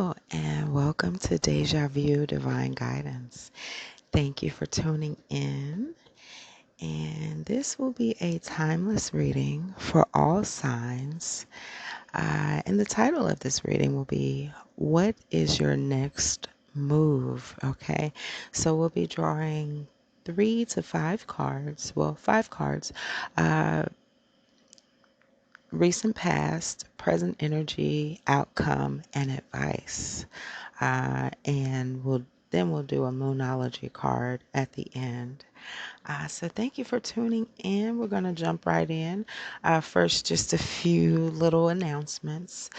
Hello, and welcome to Deja Vu Divine Guidance. Thank you for tuning in. And this will be a timeless reading for all signs. And the title of this reading will be, What is Your Next Move? Okay, so we'll be drawing 3 to 5 cards. Well, 5 cards. Uh, Recent past, present energy, outcome, and advice. And we'll do a Moonology card at the end. So thank you for tuning in. We're going to jump right in. First, just a few little announcements.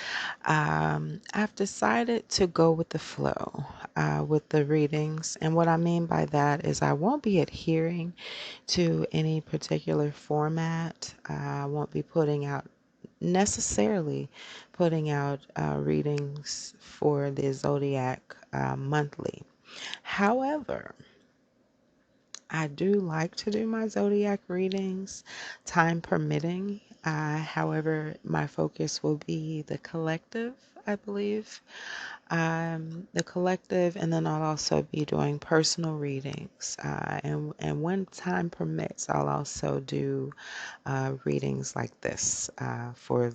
I've decided to go with the flow with the readings. And what I mean by that is I won't be adhering to any particular format. I won't be necessarily putting out readings for the Zodiac monthly. However, I do like to do my Zodiac readings, time permitting. However, my focus will be the collective, I believe. The collective, and then I'll also be doing personal readings. And when time permits, I'll also do readings like this for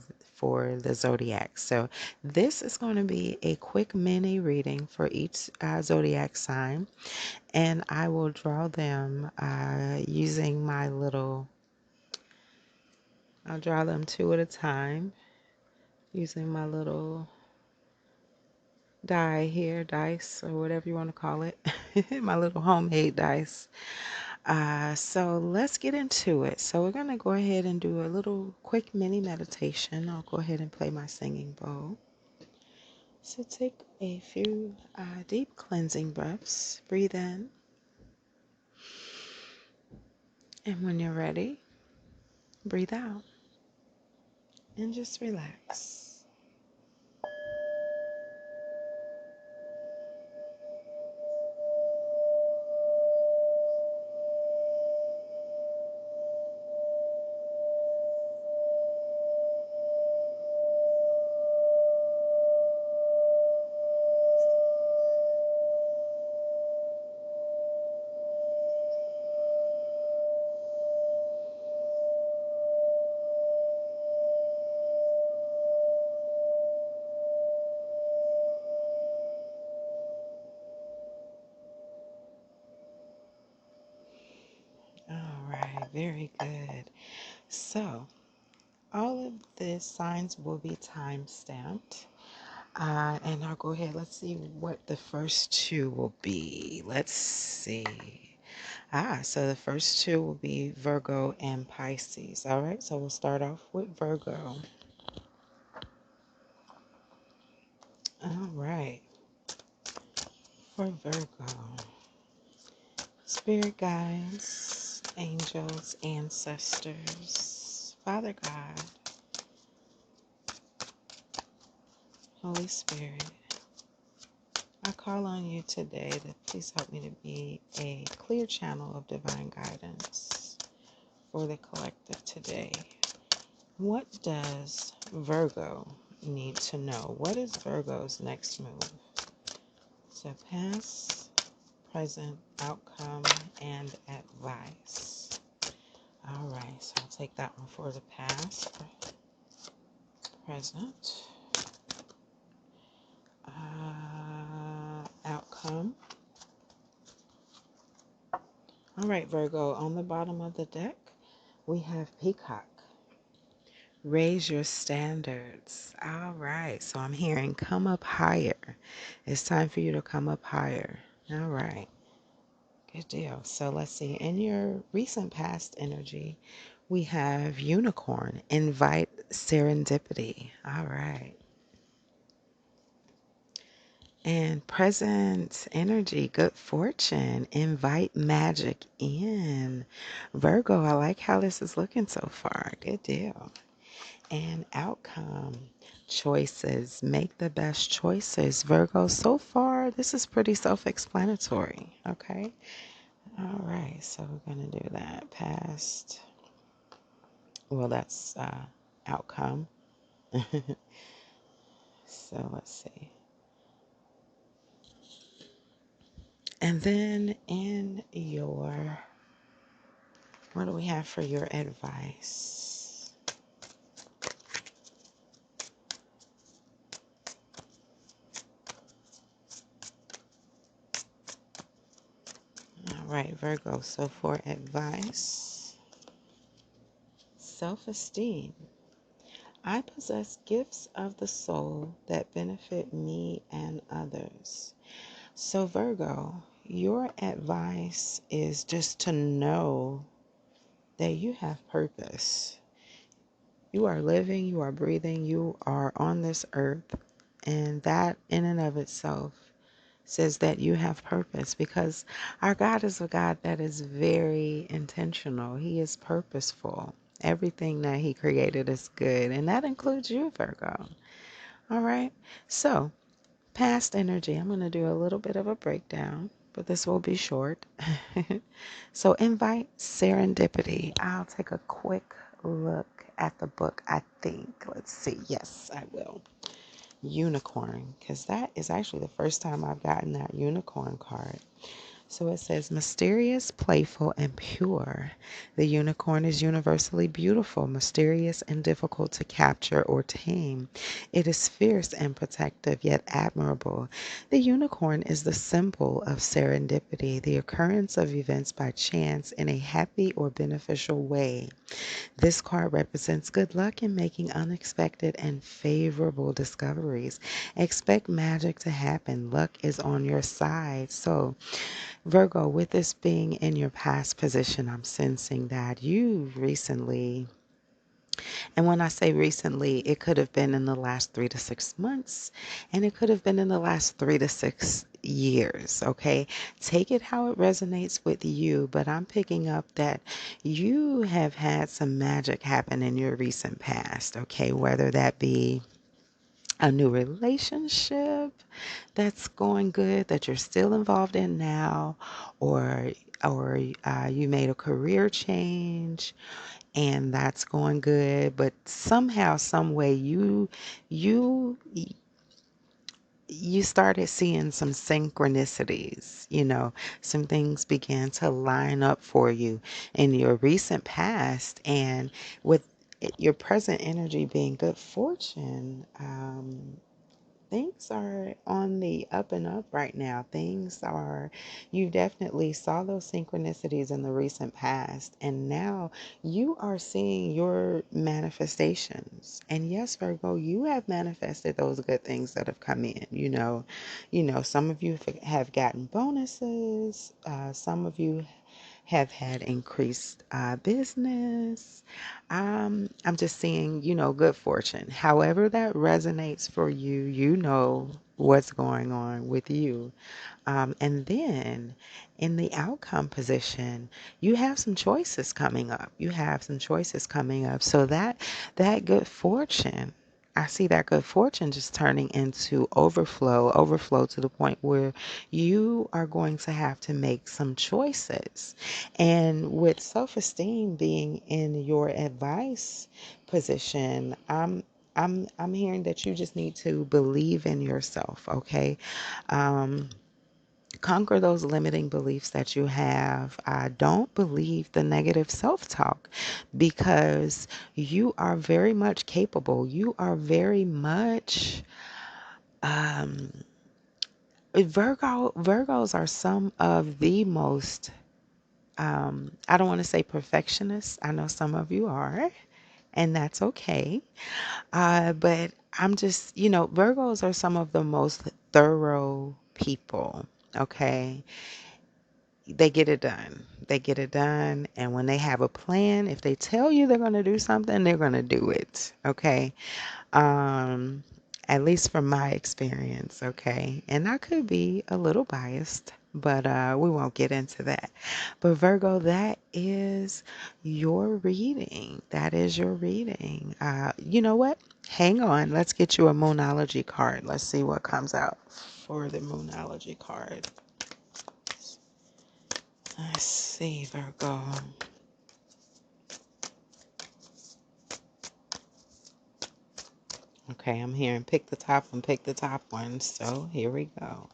the zodiac. So this is going to be a quick mini reading for each zodiac sign, and I will draw them using my little. I'll draw them 2 at a time using my little dice, or whatever you want to call it, my little homemade dice. So let's get into it. So we're going to go ahead and do a little quick mini meditation. I'll go ahead and play my singing bowl. So take a few deep cleansing breaths. Breathe in. And when you're ready, breathe out. And just relax. All right, very good. So all of the signs will be time stamped. And I'll go ahead. Let's see what the first 2 will be. Let's see. So the first 2 will be Virgo and Pisces. All right, so we'll start off with Virgo. All right, for Virgo, spirit guides, angels, ancestors, Father God, Holy Spirit, I call on you today to please help me to be a clear channel of divine guidance for the collective today. What does Virgo need to know? What is Virgo's next move? So past, present, outcome, and advice. All right, so I'll take that one for the past, present, outcome. All right, Virgo, on the bottom of the deck, we have Peacock. Raise your standards. All right, so I'm hearing come up higher. It's time for you to come up higher. All right, good deal. So let's see. In your recent past energy, we have Unicorn. Invite serendipity. All right. And present energy, good fortune. Invite magic in. Virgo, I like how this is looking so far. Good deal. And outcome, choices. Make the best choices. Virgo, so far, this is pretty self-explanatory. Okay. All right. So we're going to do that. Past. Well, that's outcome. So let's see. And then in your, what do we have for your advice? All right, Virgo. So for advice, self-esteem. I possess gifts of the soul that benefit me and others. So Virgo, your advice is just to know that you have purpose. You are living, you are breathing, you are on this earth, and that in and of itself says that you have purpose, because our God is a God that is very intentional. He is purposeful. Everything that he created is good, and that includes you, Virgo. All right. So, past energy, I'm going to do a little bit of a breakdown, but this will be short. So, invite serendipity. I'll take a quick look at the book, I think. Let's see. Yes, I will. Unicorn, because that is actually the first time I've gotten that unicorn card. So it says, mysterious, playful, and pure. The unicorn is universally beautiful, mysterious, and difficult to capture or tame. It is fierce and protective, yet admirable. The unicorn is the symbol of serendipity, the occurrence of events by chance in a happy or beneficial way. This card represents good luck in making unexpected and favorable discoveries. Expect magic to happen. Luck is on your side. So, Virgo, with this being in your past position, I'm sensing that you recently, and when I say recently, it could have been in the last 3 to 6 months, and it could have been in the last 3 to 6 years, okay? Take it how it resonates with you, but I'm picking up that you have had some magic happen in your recent past, okay? Whether that be a new relationship that's going good that you're still involved in now, or you made a career change and that's going good, but somehow some way you you started seeing some synchronicities, some things began to line up for you in your recent past, and with your present energy being good fortune, things are on the up and up right now. You definitely saw those synchronicities in the recent past, and now you are seeing your manifestations. And yes, Virgo, you have manifested those good things that have come in. Some of you have gotten bonuses. Some of you have had increased business. I'm just seeing, good fortune. However that resonates for you, you know what's going on with you. And then in the outcome position, you have some choices coming up. So that good fortune, I see that good fortune just turning into overflow to the point where you are going to have to make some choices. And with self-esteem being in your advice position, I'm hearing that you just need to believe in yourself, okay? Um, Conquer those limiting beliefs that you have. Don't believe the negative self-talk, because you are very much capable. You are very much Virgos are some of the most, I don't want to say perfectionists. I know some of you are, and that's okay. But I'm just, Virgos are some of the most thorough people. Okay. They get it done. They get it done. And when they have a plan, if they tell you they're going to do something, they're going to do it. Okay. Um, at least from my experience. Okay. And I could be a little biased, but we won't get into that. But Virgo, that is your reading. That is your reading. You know what? Hang on. Let's get you a Moonology card. Let's see what comes out for the Moonology card. Let's see, Virgo. Okay, I'm hearing pick the top one, pick the top one. So here we go.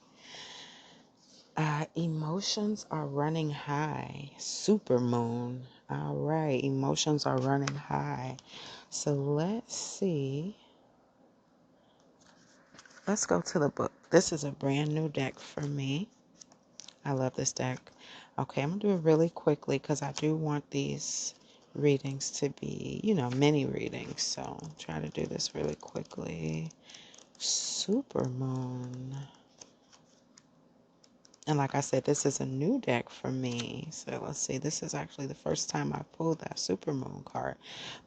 Emotions are running high. Super moon. All right. Emotions are running high. So let's see. Let's go to the book. This is a brand new deck for me. I love this deck. Okay, I'm going to do it really quickly because I do want these readings to be, mini readings. So try to do this really quickly. Super moon. And like I said, this is a new deck for me. So let's see. This is actually the first time I pulled that supermoon card.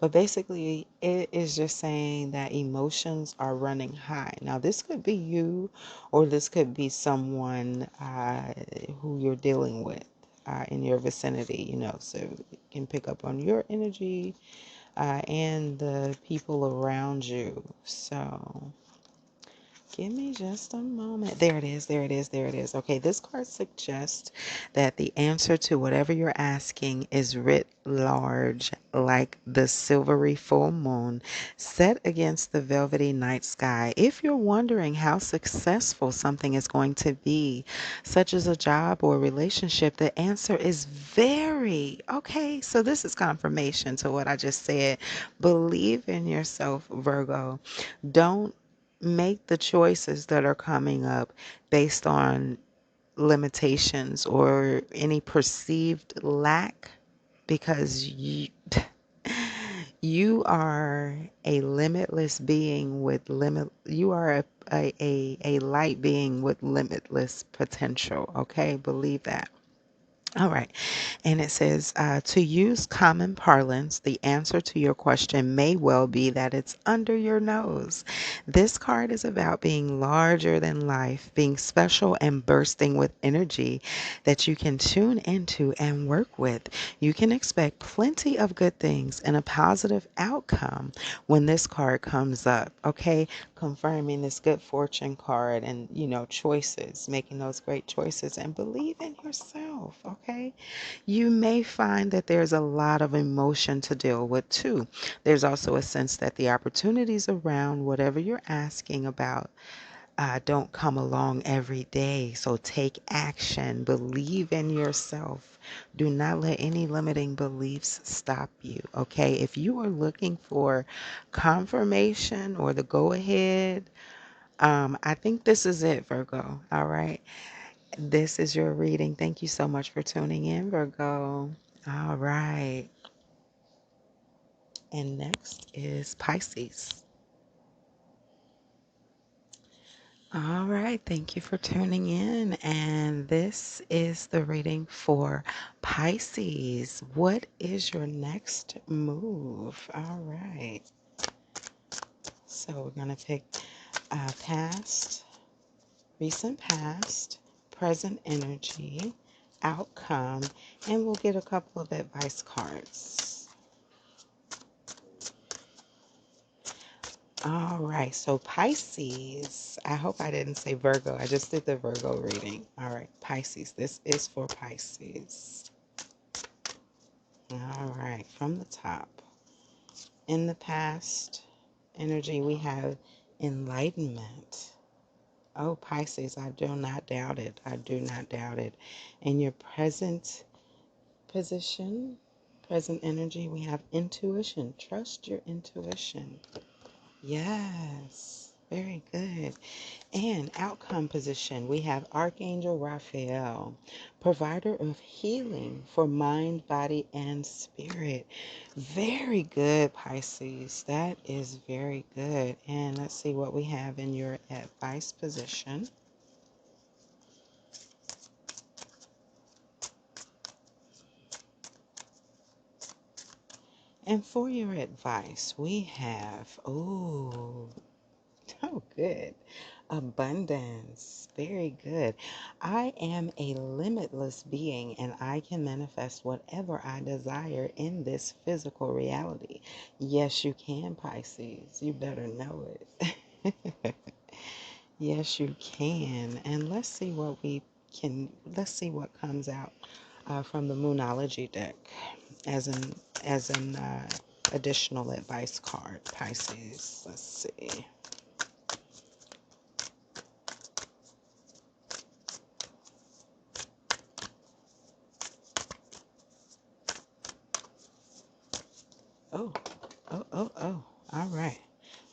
But basically, it is just saying that emotions are running high. Now, this could be you, or this could be someone who you're dealing with in your vicinity, So you can pick up on your energy and the people around you. So give me just a moment. There it is. There it is. There it is. Okay, this card suggests that the answer to whatever you're asking is writ large like the silvery full moon set against the velvety night sky. If you're wondering how successful something is going to be, such as a job or a relationship, the answer is very. Okay, so this is confirmation to what I just said. Believe in yourself, Virgo. Don't make the choices that are coming up based on limitations or any perceived lack, because you are a limitless being with you are a light being with limitless potential. Okay, believe that. All right. And it says, to use common parlance, the answer to your question may well be that it's under your nose. This card is about being larger than life, being special and bursting with energy that you can tune into and work with. You can expect plenty of good things and a positive outcome when this card comes up. Okay. Confirming this good fortune card and, choices, making those great choices, and believe in yourself. Okay. You may find that there's a lot of emotion to deal with too. There's also a sense that the opportunities around whatever you're asking about don't come along every day. So take action. Believe in yourself. Do not let any limiting beliefs stop you. Okay. If you are looking for confirmation or the go ahead, I think this is it, Virgo. All right. This is your reading. Thank you so much for tuning in, Virgo. All right. And next is Pisces. All right. Thank you for tuning in. And this is the reading for Pisces. What is your next move? All right. So we're going to pick past, recent past, present energy, outcome, and we'll get a couple of advice cards. All right, so Pisces, I hope I didn't say Virgo. I just did the Virgo reading. All right, Pisces, this is for Pisces. All right, from the top. In the past energy, we have enlightenment. Oh, Pisces, I do not doubt it. I do not doubt it. In your present position, present energy, we have intuition. Trust your intuition. Yes, very good. And outcome position, we have Archangel Raphael, provider of healing for mind, body, and spirit. Very good, Pisces. That is very good. And let's see what we have in your advice position. And for your advice, we have, oh, good. Abundance. Very good. I am a limitless being and I can manifest whatever I desire in this physical reality. Yes, you can, Pisces. You better know it. Yes, you can. And let's see let's see what comes out from the Moonology deck as an additional advice card, Pisces. Let's see.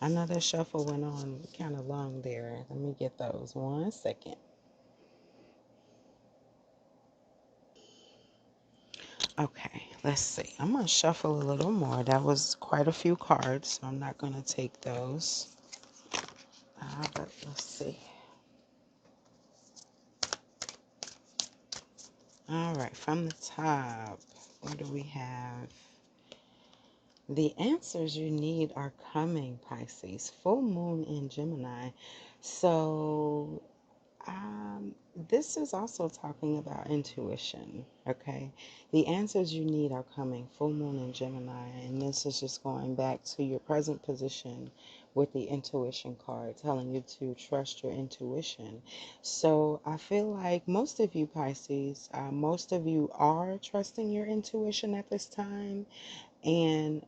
I know that shuffle went on kind of long there. Let me get those. 1 second. Okay, let's see. I'm going to shuffle a little more. That was quite a few cards, so I'm not going to take those. But let's see. All right, from the top, what do we have? The answers you need are coming, Pisces. Full moon in Gemini. So, this is also talking about intuition, okay? The answers you need are coming. Full moon in Gemini. And this is just going back to your present position with the intuition card, telling you to trust your intuition. So I feel like most of you, Pisces, most of you are trusting your intuition at this time. And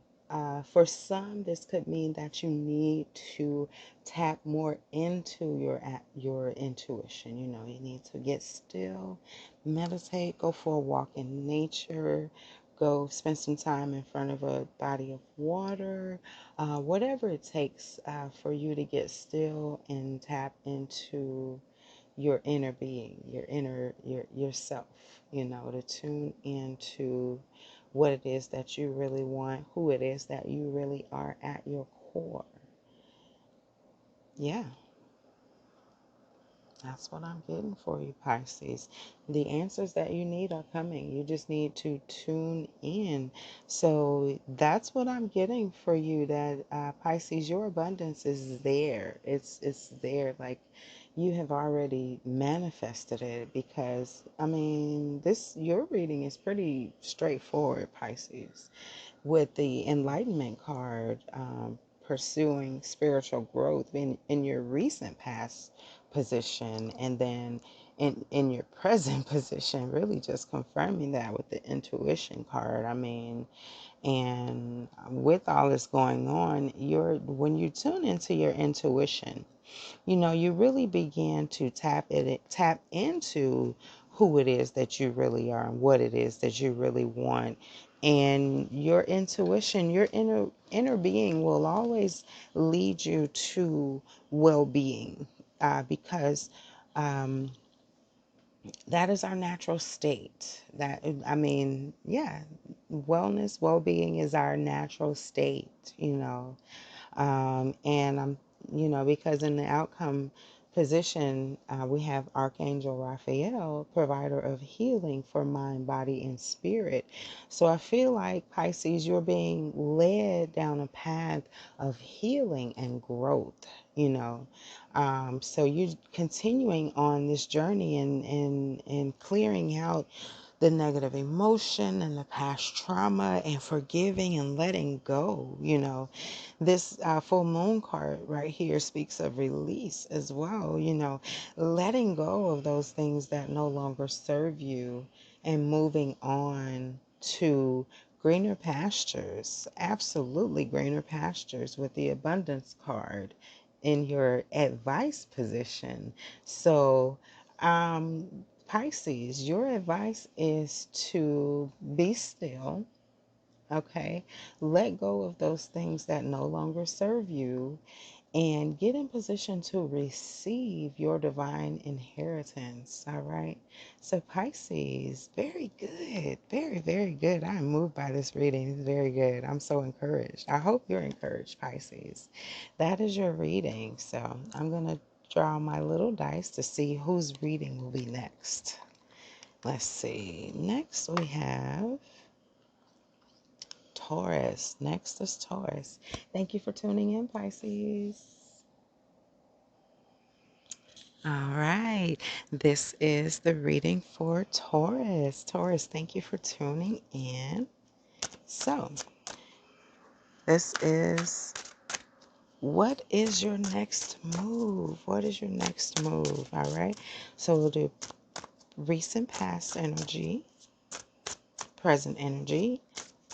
for some, this could mean that you need to tap more into your intuition. You know, you need to get still, meditate, go for a walk in nature, go spend some time in front of a body of water, whatever it takes for you to get still and tap into your inner being, yourself, you know, to tune into what it is that you really want, who it is that you really are at your core. Yeah, that's what I'm getting for you, Pisces. The answers that you need are coming. You just need to tune in. So that's what I'm getting for you. That Pisces, your abundance is there. It's there. Like you have already manifested it. Because I mean, your reading is pretty straightforward, Pisces, with the enlightenment card, pursuing spiritual growth in your recent past position, and then in your present position, really just confirming that with the intuition card. I mean, and with all this going on, when you tune into your intuition, you know, you really begin to tap into who it is that you really are and what it is that you really want. And your intuition, your inner being will always lead you to well-being, because um, that is our natural state. That, I mean, yeah, wellness, well-being is our natural state, you know. And I'm, you know, because in the outcome position, we have Archangel Raphael, provider of healing for mind, body, and spirit. So I feel like, Pisces, you're being led down a path of healing and growth, you know. So you're continuing on this journey and clearing out the negative emotion and the past trauma and forgiving and letting go. You know, this full moon card right here speaks of release as well, you know, letting go of those things that no longer serve you and moving on to greener pastures. Absolutely greener pastures, with the abundance card in your advice position. So, Pisces, your advice is to be still, okay? Let go of those things that no longer serve you and get in position to receive your divine inheritance, all right? So, Pisces, very good. Very, very good. I am moved by this reading. It's very good. I'm so encouraged. I hope you're encouraged, Pisces. That is your reading. So, I'm going to draw my little dice to see whose reading will be next. Let's see. Next, we have Taurus. Next is Taurus. Thank you for tuning in, Pisces. All right. This is the reading for Taurus. Taurus, thank you for tuning in. So, this is, what is your next move? What is your next move? All right. So, we'll do recent past energy, present energy,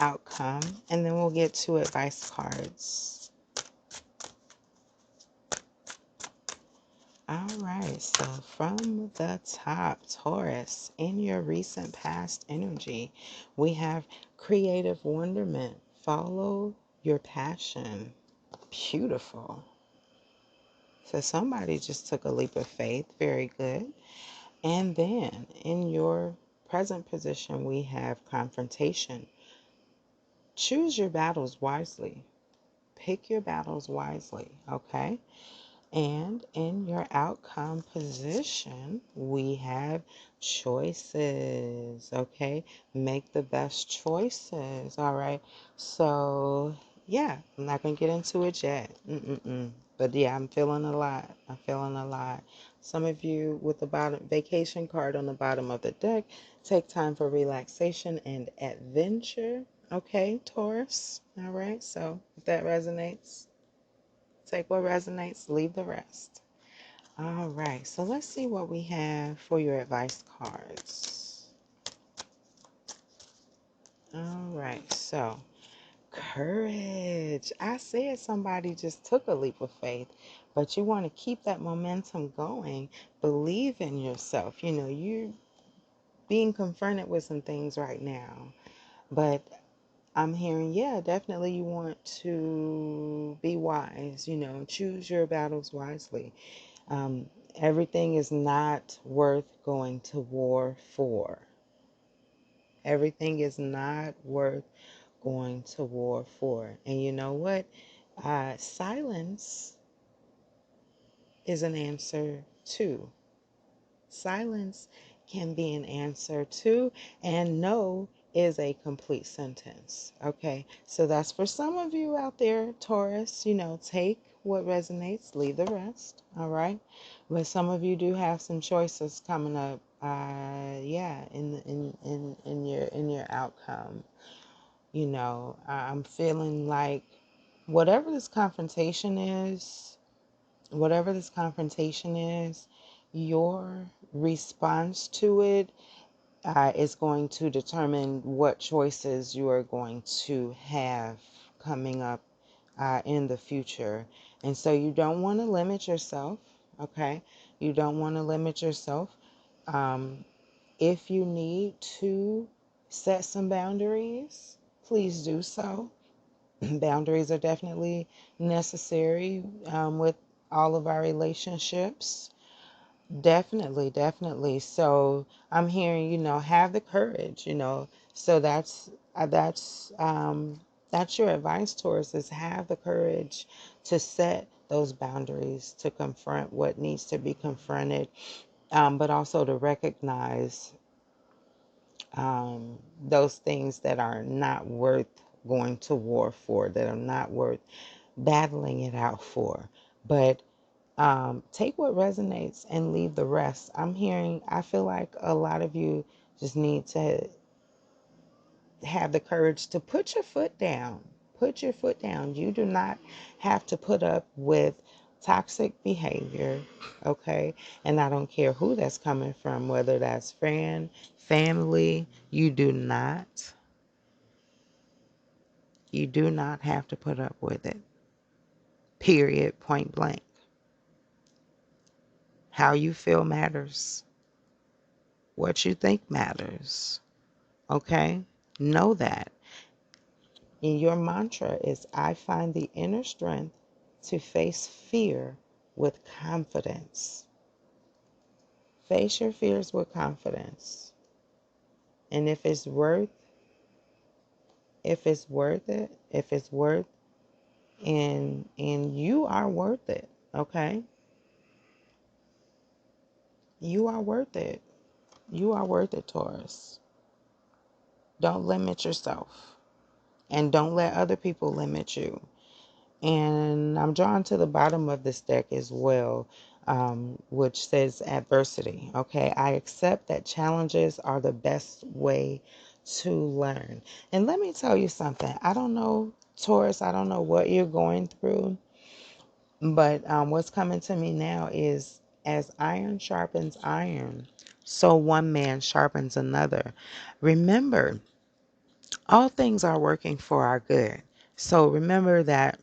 outcome, and then we'll get to advice cards. All right, so from the top, Taurus, in your recent past energy, we have creative wonderment. Follow your passion. Beautiful. So somebody just took a leap of faith. Very good. And then in your present position, we have confrontation. Choose your battles wisely. Pick your battles wisely, okay? And in your outcome position, we have choices, okay? Make the best choices, all right? So, yeah, I'm not going to get into it yet. But yeah, I'm feeling a lot. I'm feeling a lot. Some of you with the bottom vacation card on the bottom of the deck, take time for relaxation and adventure, okay, Taurus? All right, so if that resonates, take what resonates, leave the rest. All right, so let's see what we have for your advice cards. All right, so courage. I said somebody just took a leap of faith, but you want to keep that momentum going. Believe in yourself. You know, you're being confronted with some things right now, but I'm hearing, yeah, definitely you want to be wise, you know, choose your battles wisely. Um, Everything is not worth going to war for. Everything is not worth going to war for. And you know what? Silence is an answer too. Silence can be an answer too, and no is a complete sentence. Okay, so that's for some of you out there, Taurus. You know, take what resonates, leave the rest. All right, but some of you do have some choices coming up. Yeah, in your outcome. You know, I'm feeling like whatever this confrontation is, whatever this confrontation is, your response to it is going to determine what choices you are going to have coming up in the future. And so you don't want to limit yourself, okay? You don't want to limit yourself. Um, if you need to set some boundaries, please do so. Boundaries are definitely necessary with all of our relationships. Definitely, definitely. So I'm hearing, you know, have the courage, you know. So that's your advice towards is have the courage to set those boundaries, to confront what needs to be confronted, but also to recognize those things that are not worth going to war for, that are not worth battling it out for. But take what resonates and leave the rest. I feel like a lot of you just need to have the courage to put your foot down. Put your foot down. You do not have to put up with toxic behavior, okay? And I don't care who that's coming from, whether that's friend, family, you do not have to put up with it. Period, point blank. How you feel matters. What you think matters. Okay? Know that. And your mantra is I find the inner strength to face fear with confidence. Face your fears with confidence. And if it's worth it, if it's worth and you are worth it, okay? You are worth it. You are worth it, Taurus. Don't limit yourself. And don't let other people limit you. And I'm drawn to the bottom of this deck as well, which says adversity. Okay, I accept that challenges are the best way to learn. And let me tell you something. I don't know, Taurus, I don't know what you're going through, but what's coming to me now is as iron sharpens iron, so one man sharpens another. Remember, all things are working for our good. So remember that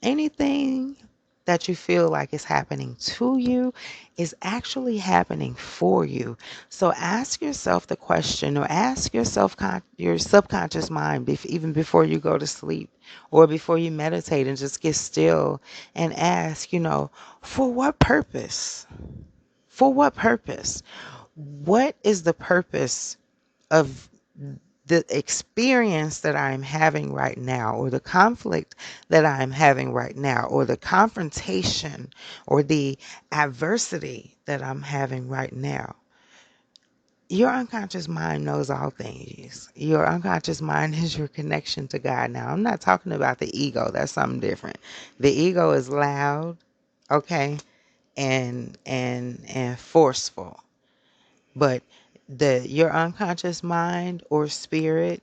anything that you feel like is happening to you is actually happening for you. So ask yourself the question, or ask yourself, your subconscious mind, even before you go to sleep or before you meditate, and just get still and ask, for what purpose? For what purpose? What is the purpose of the experience that I'm having right now, or the conflict that I'm having right now, or the confrontation or the adversity that I'm having right now? Your unconscious mind knows all things. Your unconscious mind is your connection to God. Now, I'm not talking about the ego. That's something different. The ego is loud, okay, and forceful. But your unconscious mind or spirit,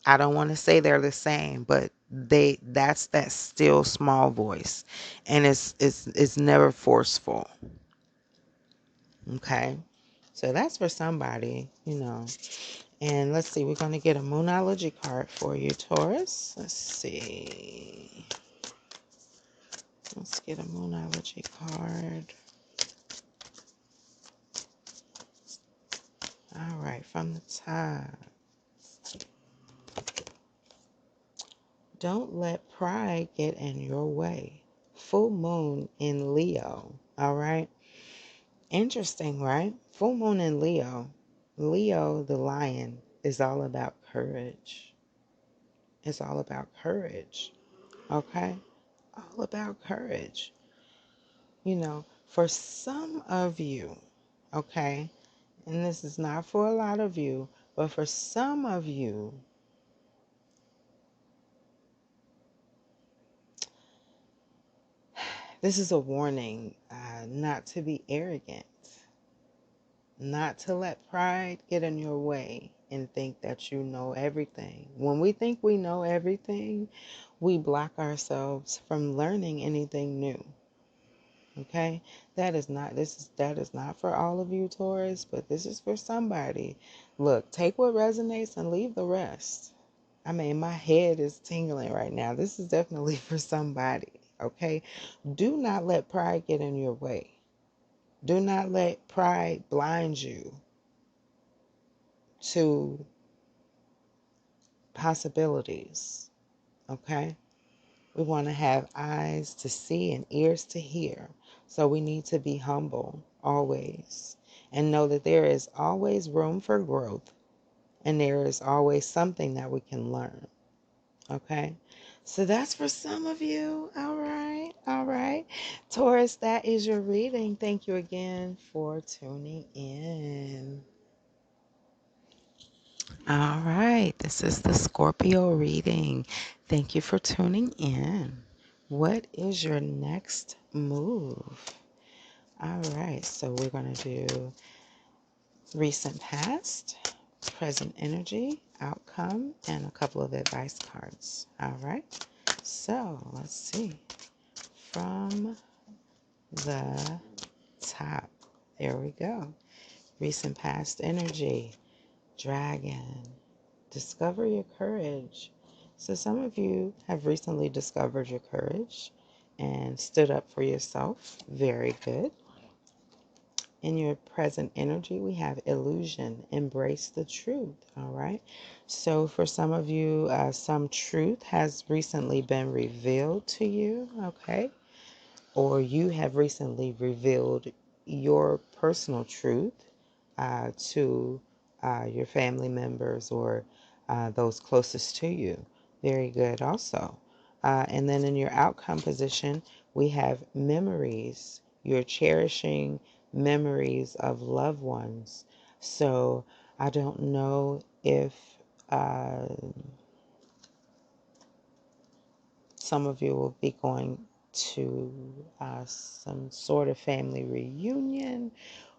I don't want to say they're the same, but that's that still small voice, and it's never forceful. Okay, so that's for somebody. And let's see, we're going to get a Moonology card for you, Taurus. Let's see. Let's get a Moonology card. All right, from the top. Don't let pride get in your way. Full moon in Leo. All right. Interesting, right? Full moon in Leo. Leo, the lion, is all about courage. It's all about courage. Okay? All about courage. For some of you, okay, and this is not for a lot of you, but for some of you, this is a warning not to be arrogant, not to let pride get in your way and think that you know everything. When we think we know everything, we block ourselves from learning anything new. Okay? That is not for all of you, Taurus, but this is for somebody. Look, take what resonates and leave the rest. I mean, my head is tingling right now. This is definitely for somebody. Okay? Do not let pride get in your way. Do not let pride blind you to possibilities. Okay? We want to have eyes to see and ears to hear. So we need to be humble always, and know that there is always room for growth, and there is always something that we can learn. Okay? So that's for some of you. All right. All right. Taurus, that is your reading. Thank you again for tuning in. All right, this is the Scorpio reading. Thank you for tuning in. What is your next move? All right, so we're going to do recent past, present energy, outcome, and a couple of advice cards. All right, so let's see. From the top, there we go. Recent past energy, dragon. Discover your courage. So some of you have recently discovered your courage and stood up for yourself. Very good. In your present energy, we have illusion. Embrace the truth. All right. So for some of you, some truth has recently been revealed to you. Okay. Or you have recently revealed your personal truth to your family members or those closest to you. Very good, also. And then in your outcome position, we have memories. You're cherishing memories of loved ones. So I don't know if uh, some of you will be going to some sort of family reunion,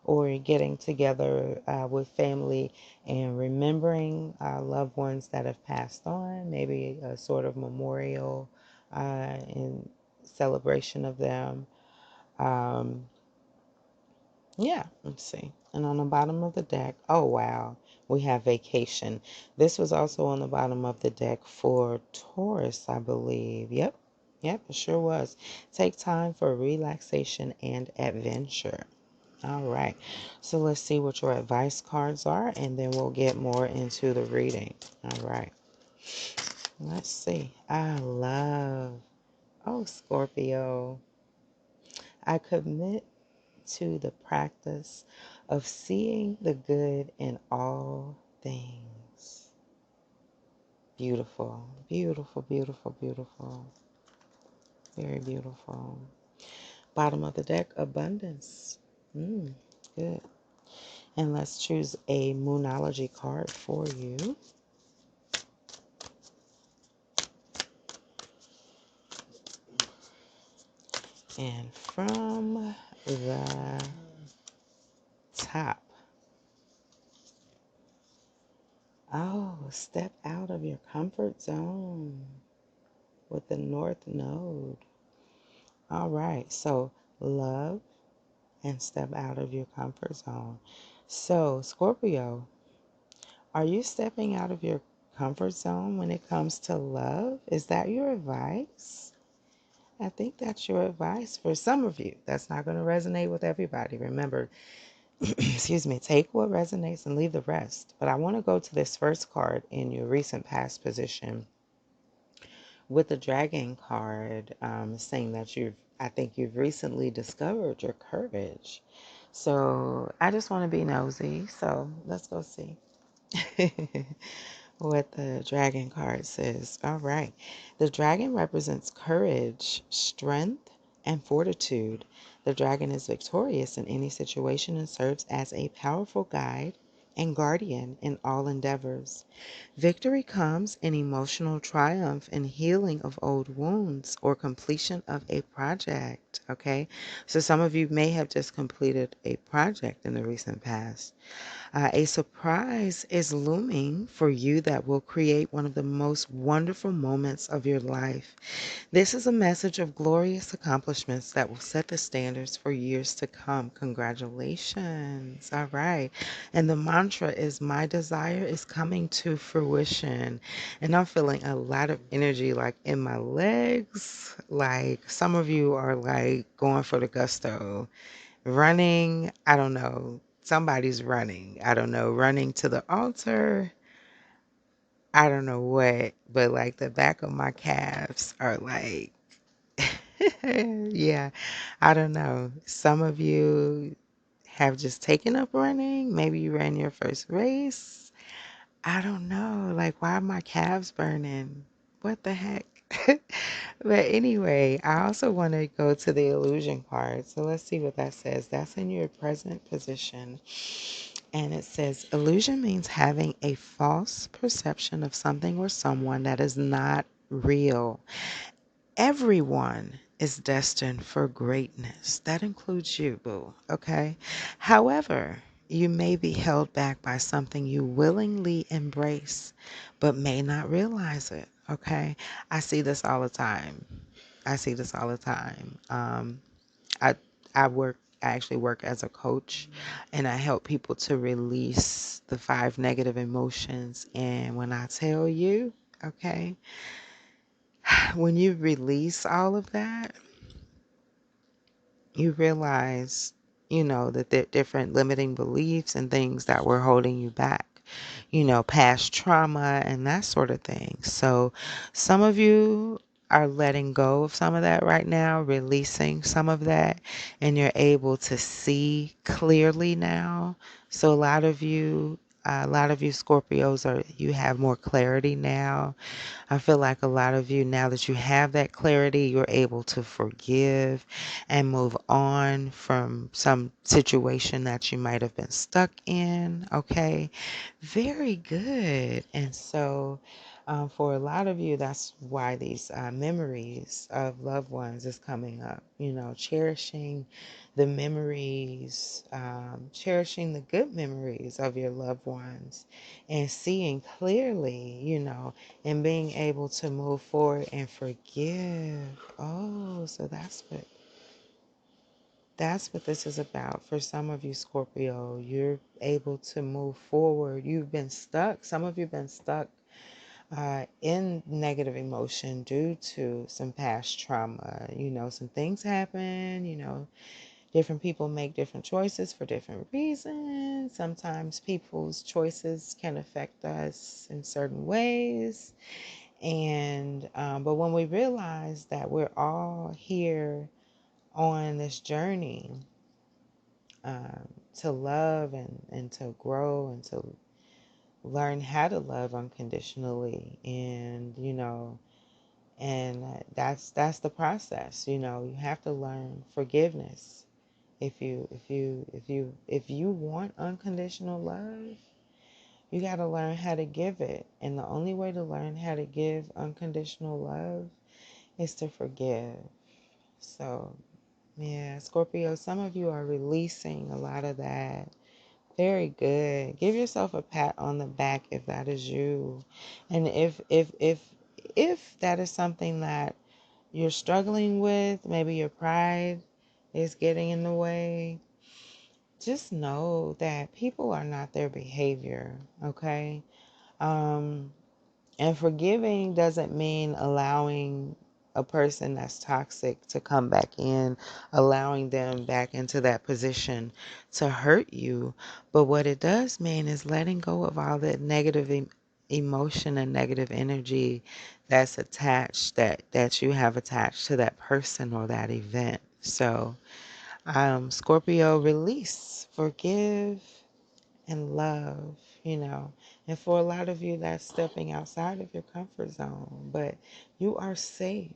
or getting together with family and remembering loved ones that have passed on, maybe a sort of memorial in celebration of them. Um, yeah, let's see. And on the bottom of the deck, oh wow, we have vacation. This was also on the bottom of the deck for Taurus, I believe. Yep. Yep, it sure was. Take time for relaxation and adventure. All right. So let's see what your advice cards are, and then we'll get more into the reading. All right. Let's see. I love, oh, Scorpio. I commit to the practice of seeing the good in all things. Beautiful, beautiful, beautiful, beautiful. Very beautiful. Bottom of the deck, abundance. Good. And let's choose a Moonology card for you. And from the top, oh, step out of your comfort zone with the North Node. All right, so love and step out of your comfort zone. So, Scorpio, are you stepping out of your comfort zone when it comes to love? Is that your advice? I think that's your advice for some of you. That's not going to resonate with everybody. Remember, excuse me, take what resonates and leave the rest. But I want to go to this first card in your recent past position with the Dragon card, saying that I think you've recently discovered your courage. So I just want to be nosy. So let's go see what the Dragon card says. All right. The dragon represents courage, strength, and fortitude. The dragon is victorious in any situation and serves as a powerful guide and guardian in all endeavors. Victory comes in emotional triumph and healing of old wounds or completion of a project. Okay. So some of you may have just completed a project in the recent past. A surprise is looming for you that will create one of the most wonderful moments of your life. This is a message of glorious accomplishments that will set the standards for years to come. Congratulations. All right. And the mantra is, my desire is coming to fruition. And I'm feeling a lot of energy like in my legs. Like some of you are like going for the gusto. Running, I don't know. Somebody's running. I don't know. Running to the altar. I don't know what, but like the back of my calves are like, yeah, I don't know. Some of you have just taken up running. Maybe you ran your first race. I don't know. Like, why are my calves burning? What the heck? But anyway, I also want to go to the illusion card. So let's see what that says. That's in your present position. And it says, illusion means having a false perception of something or someone that is not real. Everyone is destined for greatness. That includes you, boo. Okay. However, you may be held back by something you willingly embrace, but may not realize it. Okay. I see this all the time. I see this all the time. I I actually work as a coach, and I help people to release the 5 negative emotions. And when I tell you, okay, when you release all of that, you realize, that there are different limiting beliefs and things that were holding you back, past trauma and that sort of thing. So some of you are letting go of some of that right now, releasing some of that, and you're able to see clearly now. So a lot of you Scorpios you have more clarity now. I feel like a lot of you, now that you have that clarity, you're able to forgive and move on from some situation that you might have been stuck in. Okay. Very good. And so, for a lot of you, that's why these memories of loved ones is coming up. Cherishing the memories, cherishing the good memories of your loved ones, and seeing clearly, and being able to move forward and forgive. Oh, so that's what this is about. For some of you, Scorpio, you're able to move forward. You've been stuck. Some of you have been stuck in negative emotion due to some past trauma. You know, some things happen, you know, different people make different choices for different reasons. Sometimes people's choices can affect us in certain ways. And, but when we realize that we're all here on this journey to love and to grow and to learn how to love unconditionally, and you know, and that's the process. You know, you have to learn forgiveness. If you want unconditional love, you got to learn how to give it, and the only way to learn how to give unconditional love is to forgive. So yeah, Scorpio, some of you are releasing a lot of that. Very good. Give yourself a pat on the back if that is you. And if that is something that you're struggling with, maybe your pride is getting in the way, just know that people are not their behavior, okay? Um, and forgiving doesn't mean allowing a person that's toxic to come back in, allowing them back into that position to hurt you. But what it does mean is letting go of all the negative emotion and negative energy that's attached, that you have attached to that person or that event. So, Scorpio, release, forgive, and love, you know. And for a lot of you, that's stepping outside of your comfort zone, but you are safe.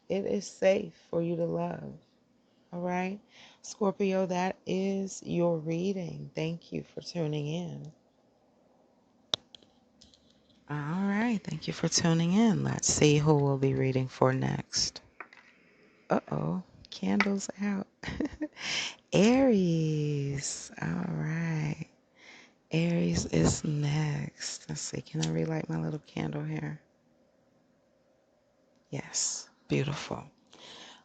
It is safe for you to love. All right, Scorpio, that is your reading. Thank you for tuning in. All right, thank you for tuning in. Let's see who we'll be reading for next. Uh-oh, candles out. Aries. All right. Aries is next. Let's see. Can I relight my little candle here? Yes. Beautiful.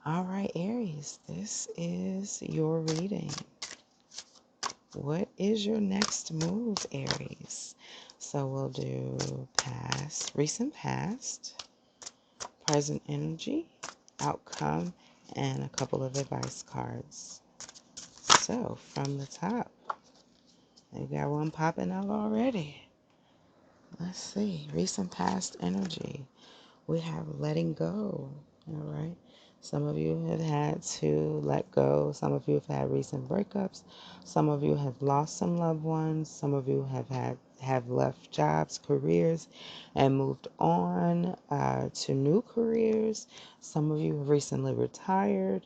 All right, Aries. This is your reading. What is your next move, Aries? So we'll do past, recent past, present energy, outcome, and a couple of advice cards. So from the top, we got one popping out already. Let's see. Recent past energy. We have letting go. All right. Some of you have had to let go. Some of you have had recent breakups. Some of you have lost some loved ones. Some of you have left jobs, careers, and moved on to new careers. Some of you have recently retired.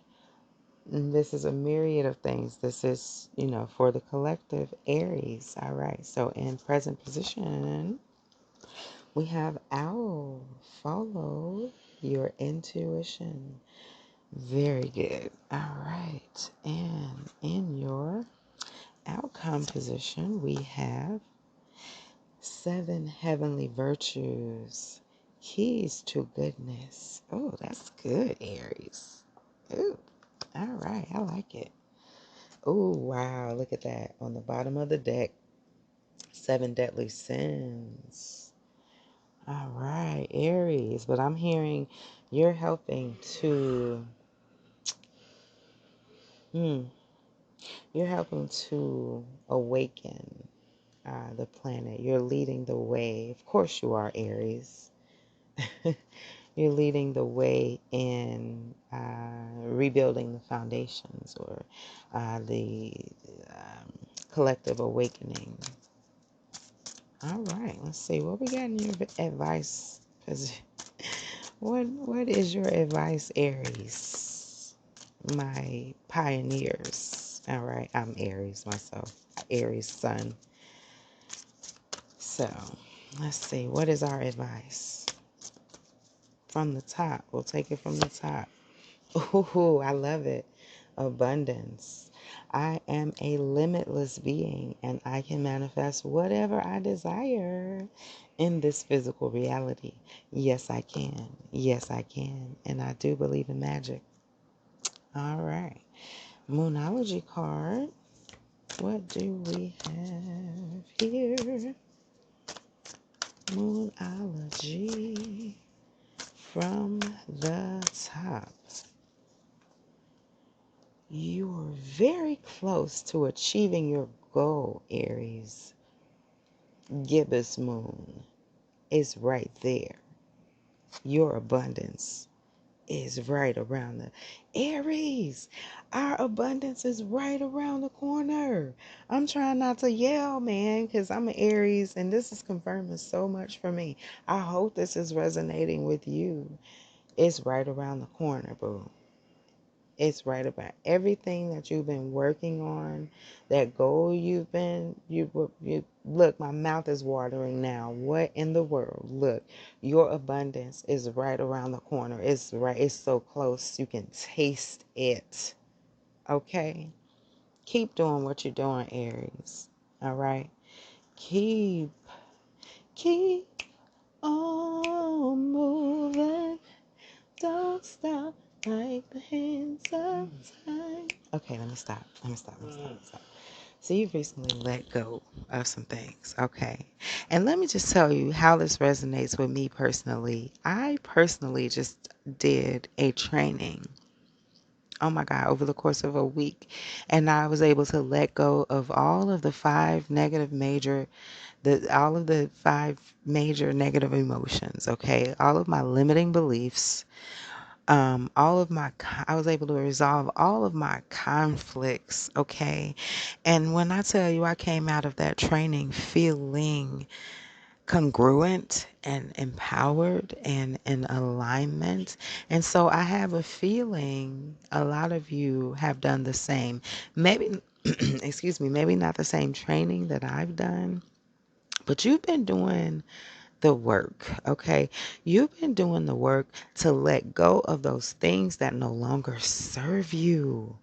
And this is a myriad of things. This is, you know, for the collective Aries. All right. So in present position, we have owl. Follow your intuition. Very good. All right. And in your outcome position, we have 7 heavenly virtues. Keys to goodness. Oh, that's good, Aries. Ooh. All right. I like it. Oh, wow. Look at that. On the bottom of the deck, 7 deadly sins. All right, Aries, but I'm hearing you're helping to, you're helping to awaken the planet. You're leading the way. Of course you are, Aries. You're leading the way in rebuilding the foundations or the collective awakening. All right, let's see what we got in your advice. What is your advice, Aries? My pioneers. All right, I'm Aries myself. Aries sun. So, let's see. What is our advice? From the top. We'll take it from the top. Ooh, I love it. Abundance. I am a limitless being and I can manifest whatever I desire in this physical reality. Yes, I can. Yes, I can. And I do believe in magic. All right. Moonology card. What do we have here? Moonology from the top. You're very close to achieving your goal, Aries. Gibbous moon is right there. Your abundance is right around the Aries. Our abundance is right around the corner. I'm trying not to yell, man, because I'm an Aries and this is confirming so much for me. I hope this is resonating with you. It's right around the corner, boo. It's right about everything that you've been working on, that goal you look, my mouth is watering now. What in the world? Look, your abundance is right around the corner. It's so close. You can taste it. Okay? Keep doing what you're doing, Aries. All right? Keep on moving. Don't stop like the hands of time. Okay, let me stop. So you've recently let go of some things, okay? And let me just tell you how this resonates with me personally. I personally just did a training, oh my God, over the course of a week. And I was able to let go of all of the all of the five major negative emotions, okay? All of my limiting beliefs, I was able to resolve all of my conflicts, okay? And when I tell you I came out of that training feeling congruent and empowered and in alignment. And so I have a feeling a lot of you have done the same. Maybe, excuse me, maybe not the same training that I've done, but you've been doing the work, okay? You've been doing the work to let go of those things that no longer serve you.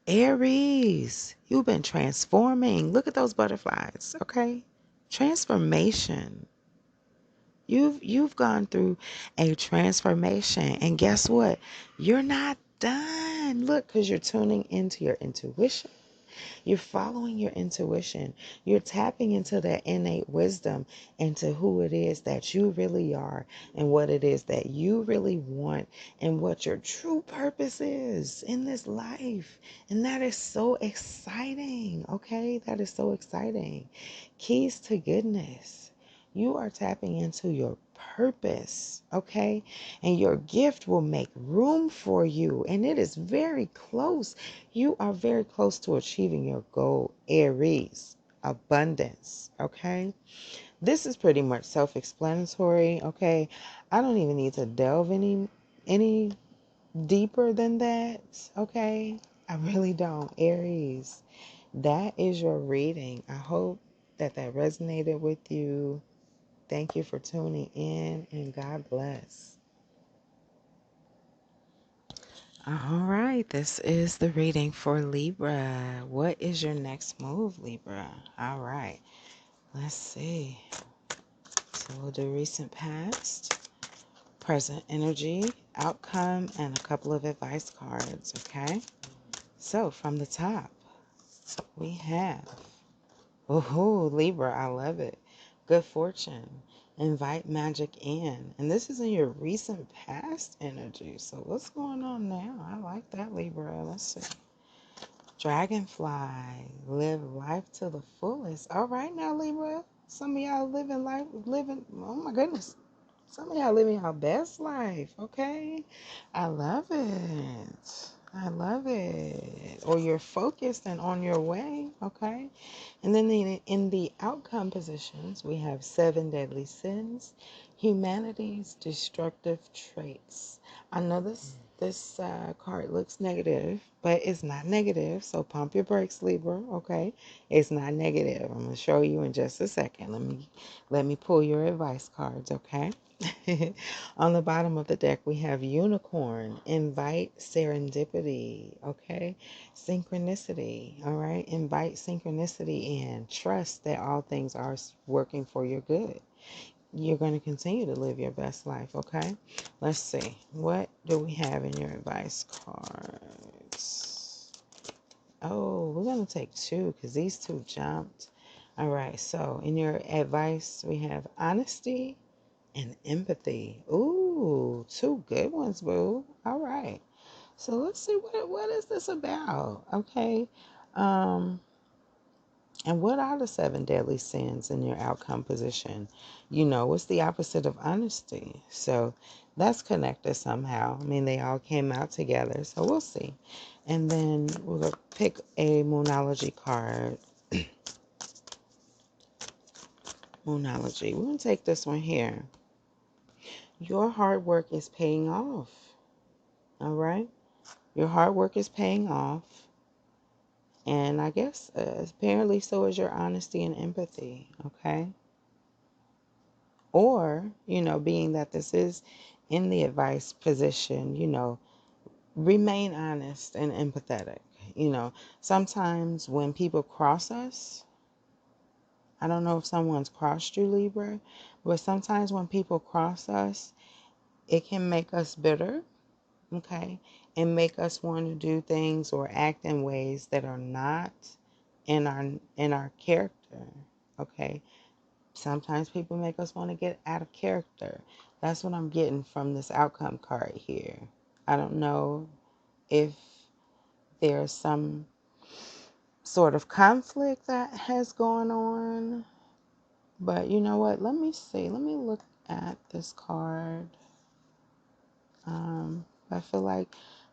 Aries, you've been transforming. Look at those butterflies, okay? Transformation. You've gone through a transformation, and guess what? You're not done. Look, because you're tuning into your intuition. You're following your intuition. You're tapping into that innate wisdom, into who it is that you really are and what it is that you really want and what your true purpose is in this life. And that is so exciting, okay? That is so exciting. Keys to goodness. You are tapping into your purpose, okay? And your gift will make room for you. And it is very close. You are very close to achieving your goal, Aries. Abundance, okay? This is pretty much self-explanatory, okay? I don't even need to delve any deeper than that, okay? I really don't. Aries, that is your reading. I hope that resonated with you. Thank you for tuning in, and God bless. All right, this is the reading for Libra. What is your next move, Libra? All right, let's see. So we'll do recent past, present energy, outcome, and a couple of advice cards, okay? So from the top, we have, oh, Libra, I love it. Good fortune. Invite magic in. And this is in your recent past energy. So what's going on now? I like that, Libra. Let's see. Dragonfly. Live life to the fullest. All right now, Libra. Some of y'all oh my goodness. Some of y'all living your best life, okay? I love it. I love it. Or you're focused and on your way, okay? And then in the outcome positions, we have 7 deadly sins, humanity's destructive traits. I know this card looks negative, but it's not negative. So pump your brakes, Libra, okay? It's not negative. I'm gonna show you in just a second. Let me pull your advice cards, okay? On the bottom of the deck, we have unicorn, invite serendipity, okay? Synchronicity, all right? Invite synchronicity in. Trust that all things are working for your good. You're going to continue to live your best life, okay? Let's see. What do we have in your advice cards? Oh, we're going to take 2 because these 2 jumped. All right, so in your advice, we have honesty and empathy. Ooh, two good ones, boo. All right. So let's see what is this about? Okay. Um, and what are the seven deadly sins in your outcome position? What's the opposite of honesty? So that's connected somehow. I mean, they all came out together, so we'll see. And then we're going to pick a Moonology card. Moonology. We're going to take this one here. Your hard work is paying off. All right? Your hard work is paying off. And I guess apparently so is your honesty and empathy. Okay? Or, being that this is in the advice position, remain honest and empathetic. Sometimes when people cross us, I don't know if someone's crossed you, Libra, but sometimes when people cross us, it can make us bitter, okay, and make us want to do things or act in ways that are not in our character, okay. Sometimes people make us want to get out of character. That's what I'm getting from this outcome card here. I don't know if there's some sort of conflict that has gone on, but you know what? Let me see. Let me look at this card. I feel like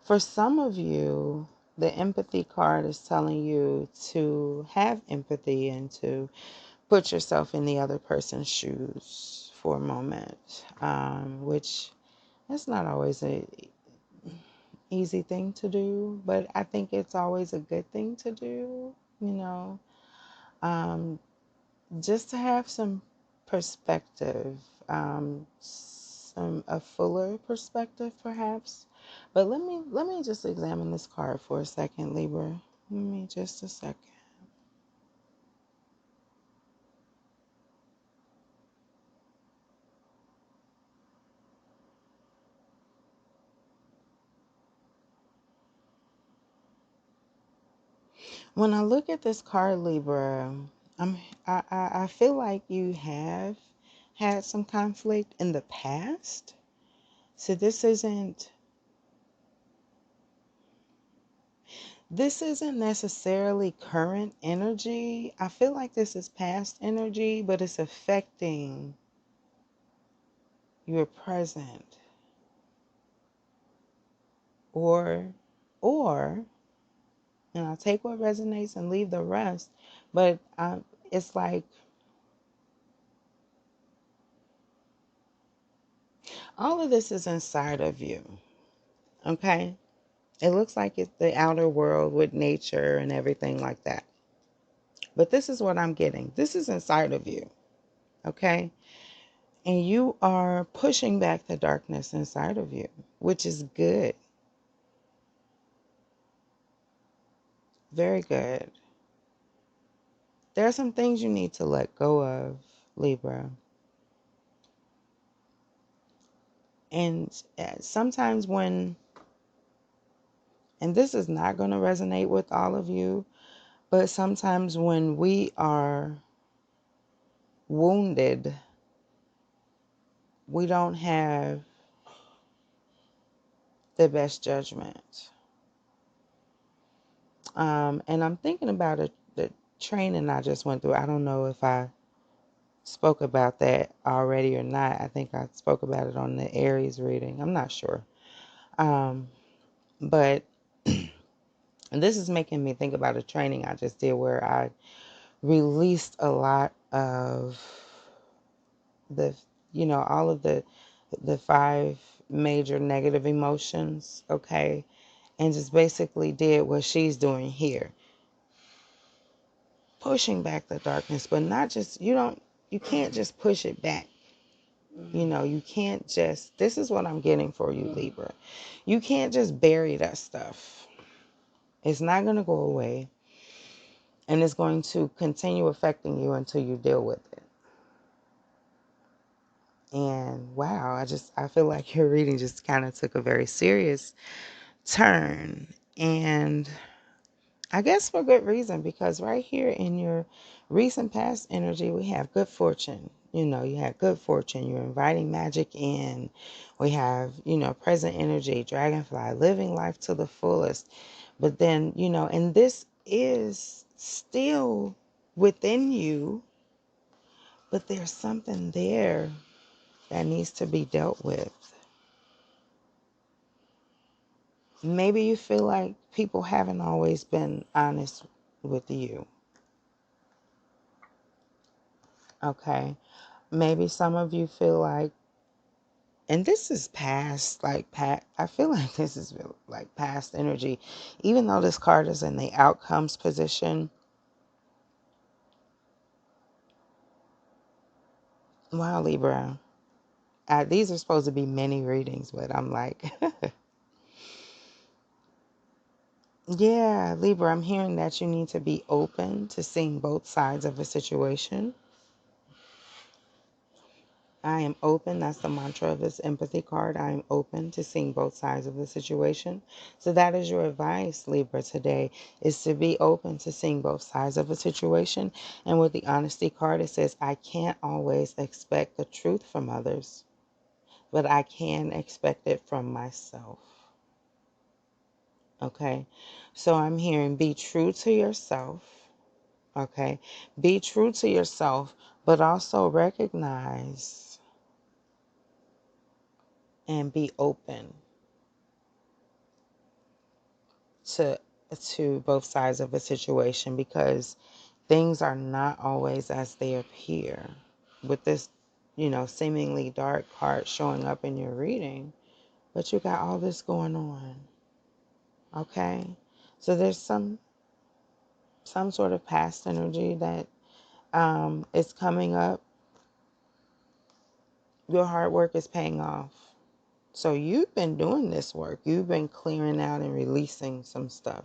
for some of you, the empathy card is telling you to have empathy and to put yourself in the other person's shoes for a moment, which that's not always a easy thing to do, but I think it's always a good thing to do, um, just to have some perspective, a fuller perspective perhaps. But let me just examine this card for a second, Libra. Let me just a second. When I look at this card, Libra, I feel like you have had some conflict in the past. So this isn't necessarily current energy. I feel like this is past energy, but it's affecting your present. Or, and I'll take what resonates and leave the rest, but it's like all of this is inside of you, okay? It looks like it's the outer world with nature and everything like that. But this is what I'm getting. This is inside of you, okay? And you are pushing back the darkness inside of you, which is good. Very good. There are some things you need to let go of, Libra. And sometimes and this is not going to resonate with all of you, but sometimes when we are wounded, we don't have the best judgment. And I'm thinking about the training I just went through. I don't know if I spoke about that already or not. I think I spoke about it on the Aries reading. I'm not sure. But this is making me think about a training I just did where I released a lot of all of the five major negative emotions, okay? And just basically did what she's doing here. Pushing back the darkness, but not just, you can't just push it back. You can't just, this is what I'm getting for you, Libra. You can't just bury that stuff. It's not going to go away. And it's going to continue affecting you until you deal with it. And wow, I feel like your reading just kind of took a very serious turn. And I guess for good reason, because right here in your Recent past energy, we have good fortune. You know, you had good fortune. You're inviting magic in. We have, you know, present energy, dragonfly, living life to the fullest. But then, you know, and this is still within you, but there's something there that needs to be dealt with. Maybe you feel like people haven't always been honest with you. Okay. Maybe some of you feel like, and this is past, like, I feel like this is like past energy. Even though this card is in the outcomes position. Wow, Libra. These are supposed to be mini readings, but I'm like, yeah, Libra, I'm hearing that you need to be open to seeing both sides of a situation. I am open. That's the mantra of this empathy card. I am open to seeing both sides of the situation. So that is your advice, Libra, today, is to be open to seeing both sides of a situation. And with the honesty card, it says, I can't always expect the truth from others, but I can expect it from myself. Okay. So I'm hearing be true to yourself. Okay. Be true to yourself, but also recognize and be open to both sides of a situation, because things are not always as they appear. With this, you know, seemingly dark card showing up in your reading, but you got all this going on. Okay? So there's some sort of past energy that is coming up. Your hard work is paying off. So you've been doing this work. You've been clearing out and releasing some stuff.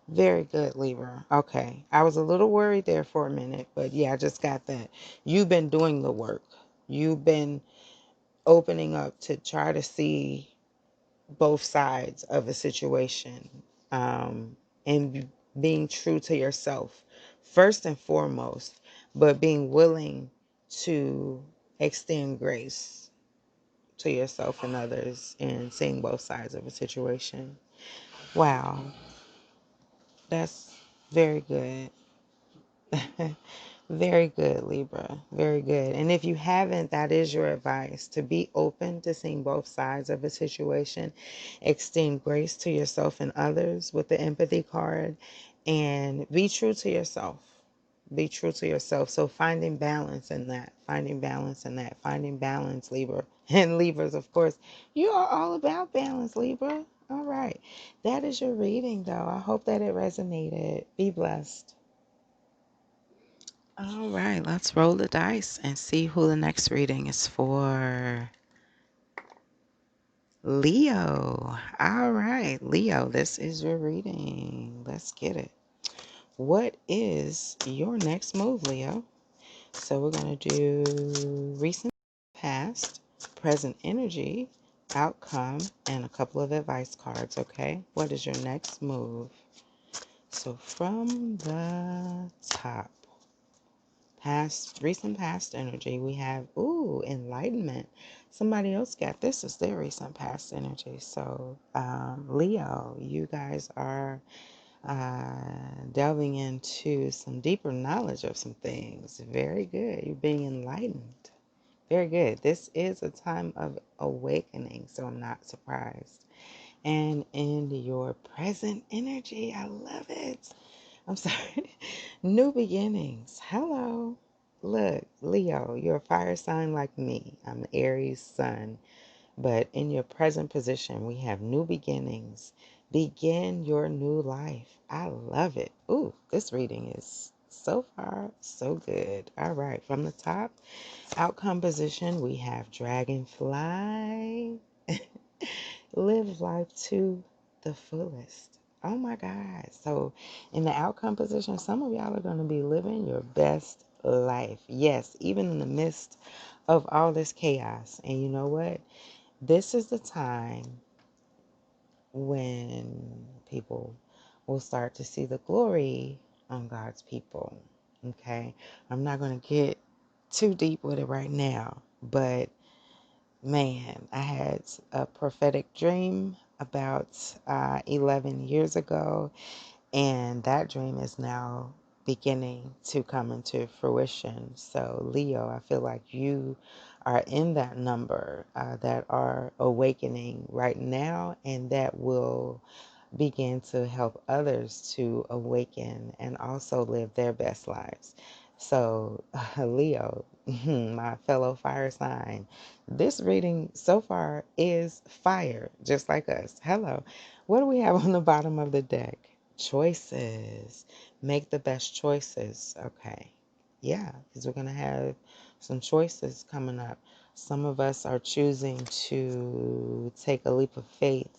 Very good, Libra. Okay. I was a little worried there for a minute, but yeah, I just got that. You've been doing the work. You've been opening up to try to see both sides of a situation, and being true to yourself, first and foremost, but being willing to extend grace to yourself and others and seeing both sides of a situation. Wow. That's very good. Very good, Libra. Very good. And if you haven't, that is your advice, to be open to seeing both sides of a situation, extend grace to yourself and others with the empathy card, and be true to yourself. Be true to yourself. So finding balance in that, finding balance in that, finding balance, Libra. And Libras, of course, you are all about balance, Libra. All right. That is your reading, though. I hope that it resonated. Be blessed. All right, let's roll the dice and see who the next reading is for. Leo. All right, Leo, this is your reading. Let's get it. What is your next move, Leo? So we're going to do recent, past, present energy, outcome, and a couple of advice cards, okay? What is your next move? So from the top, recent past energy, we have, enlightenment. Somebody else got this as their recent past energy. So Leo, you guys are delving into some deeper knowledge of some things. Very good. You're being enlightened. Very good. This is a time of awakening, so I'm not surprised. And in your present energy, I love it. I'm sorry. New beginnings. Hello. Look, Leo, you're a fire sign like me. I'm the Aries sun. But in your present position, we have new beginnings. Begin your new life. I love it. Ooh, this reading is so far so good. All right, from the top, outcome position, we have dragonfly. Live life to the fullest. Oh my God. So in the outcome position, some of y'all are going to be living your best life. Yes, even in the midst of all this chaos. And you know what? This is the time when people will start to see the glory on God's people. Okay, I'm not going to get too deep with it right now, but man, I had a prophetic dream about 11 years ago, and that dream is now beginning to come into fruition. So, Leo, I feel like you are in that number that are awakening right now, and that will begin to help others to awaken and also live their best lives. So, Leo, my fellow fire sign, this reading so far is fire, just like us. Hello. What do we have on the bottom of the deck? Choices. Make the best choices. Okay. Yeah, because we're going to have some choices coming up. Some of us are choosing to take a leap of faith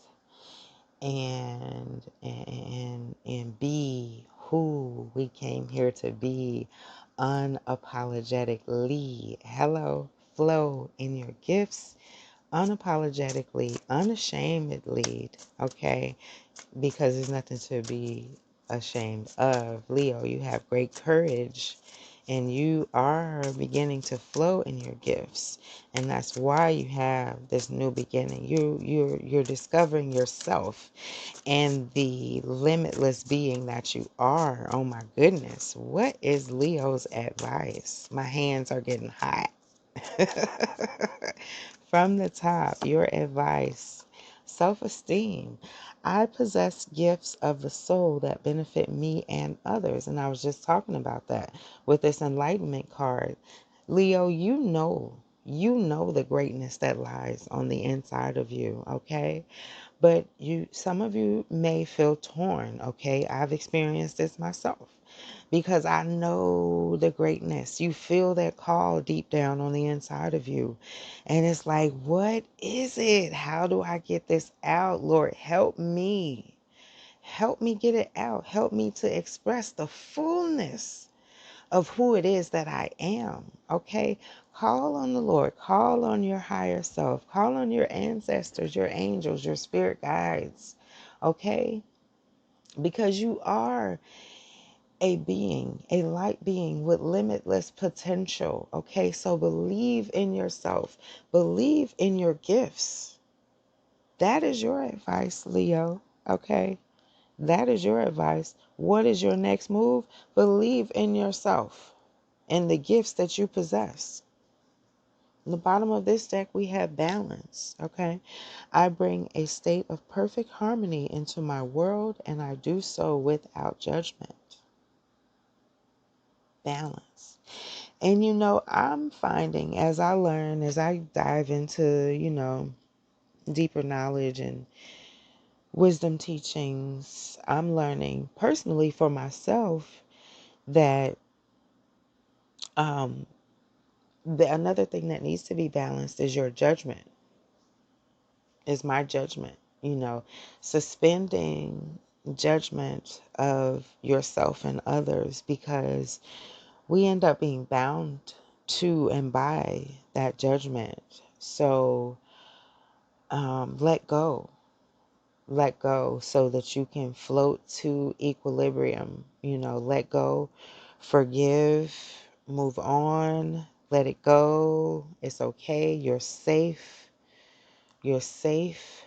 and be who we came here to be unapologetically. Hello, flow in your gifts unapologetically, unashamedly, okay? Because there's nothing to be ashamed of. Leo, you have great courage and you are beginning to flow in your gifts, and that's why you have this new beginning. You're discovering yourself and the limitless being that you are. Oh my goodness, what is Leo's advice? My hands are getting hot. From the top, your advice. Self-esteem. I possess gifts of the soul that benefit me and others. And I was just talking about that with this enlightenment card. Leo, you know the greatness that lies on the inside of you, okay? But some of you may feel torn, okay? I've experienced this myself because I know the greatness. You feel that call deep down on the inside of you. And it's like, what is it? How do I get this out? Lord, help me. Help me get it out. Help me to express the fullness of who it is that I am. Okay? Call on the Lord. Call on your higher self. Call on your ancestors, your angels, your spirit guides. Okay? Because you are a being, a light being with limitless potential. Okay, so believe in yourself, believe in your gifts. That is your advice, Leo. Okay, that is your advice. What is your next move? Believe in yourself and the gifts that you possess. In the bottom of this deck, we have balance. Okay, I bring a state of perfect harmony into my world, and I do so without judgment. Balance. And I'm finding as I learn, as I dive into, deeper knowledge and wisdom teachings, I'm learning personally for myself that um, another thing that needs to be balanced is your judgment, is my judgment, suspending judgment of yourself and others, because we end up being bound to and by that judgment. So let go so that you can float to equilibrium. Let go, forgive, move on, let it go. It's okay. You're safe. You're safe.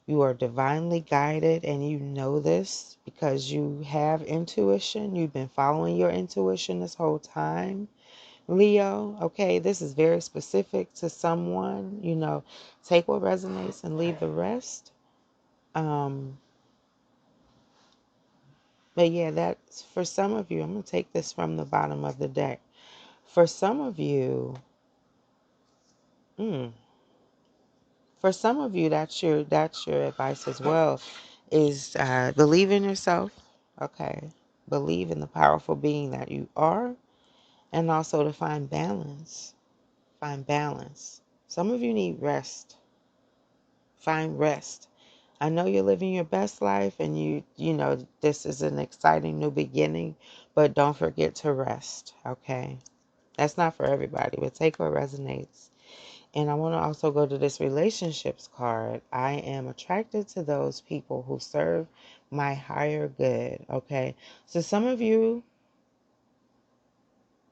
You are divinely guided, and you know this because you have intuition. You've been following your intuition this whole time, Leo. Okay, this is very specific to someone. Take what resonates and leave the rest. Um, but yeah, that's for some of you. I'm gonna take this from the bottom of the deck. For some of you, mm, that's your advice as well. Is believe in yourself. Okay, believe in the powerful being that you are, and also to find balance. Find balance. Some of you need rest. Find rest. I know you're living your best life, and you know this is an exciting new beginning, but don't forget to rest, okay? That's not for everybody, but take what resonates. And I want to also go to this relationships card. I am attracted to those people who serve my higher good, okay? So some of you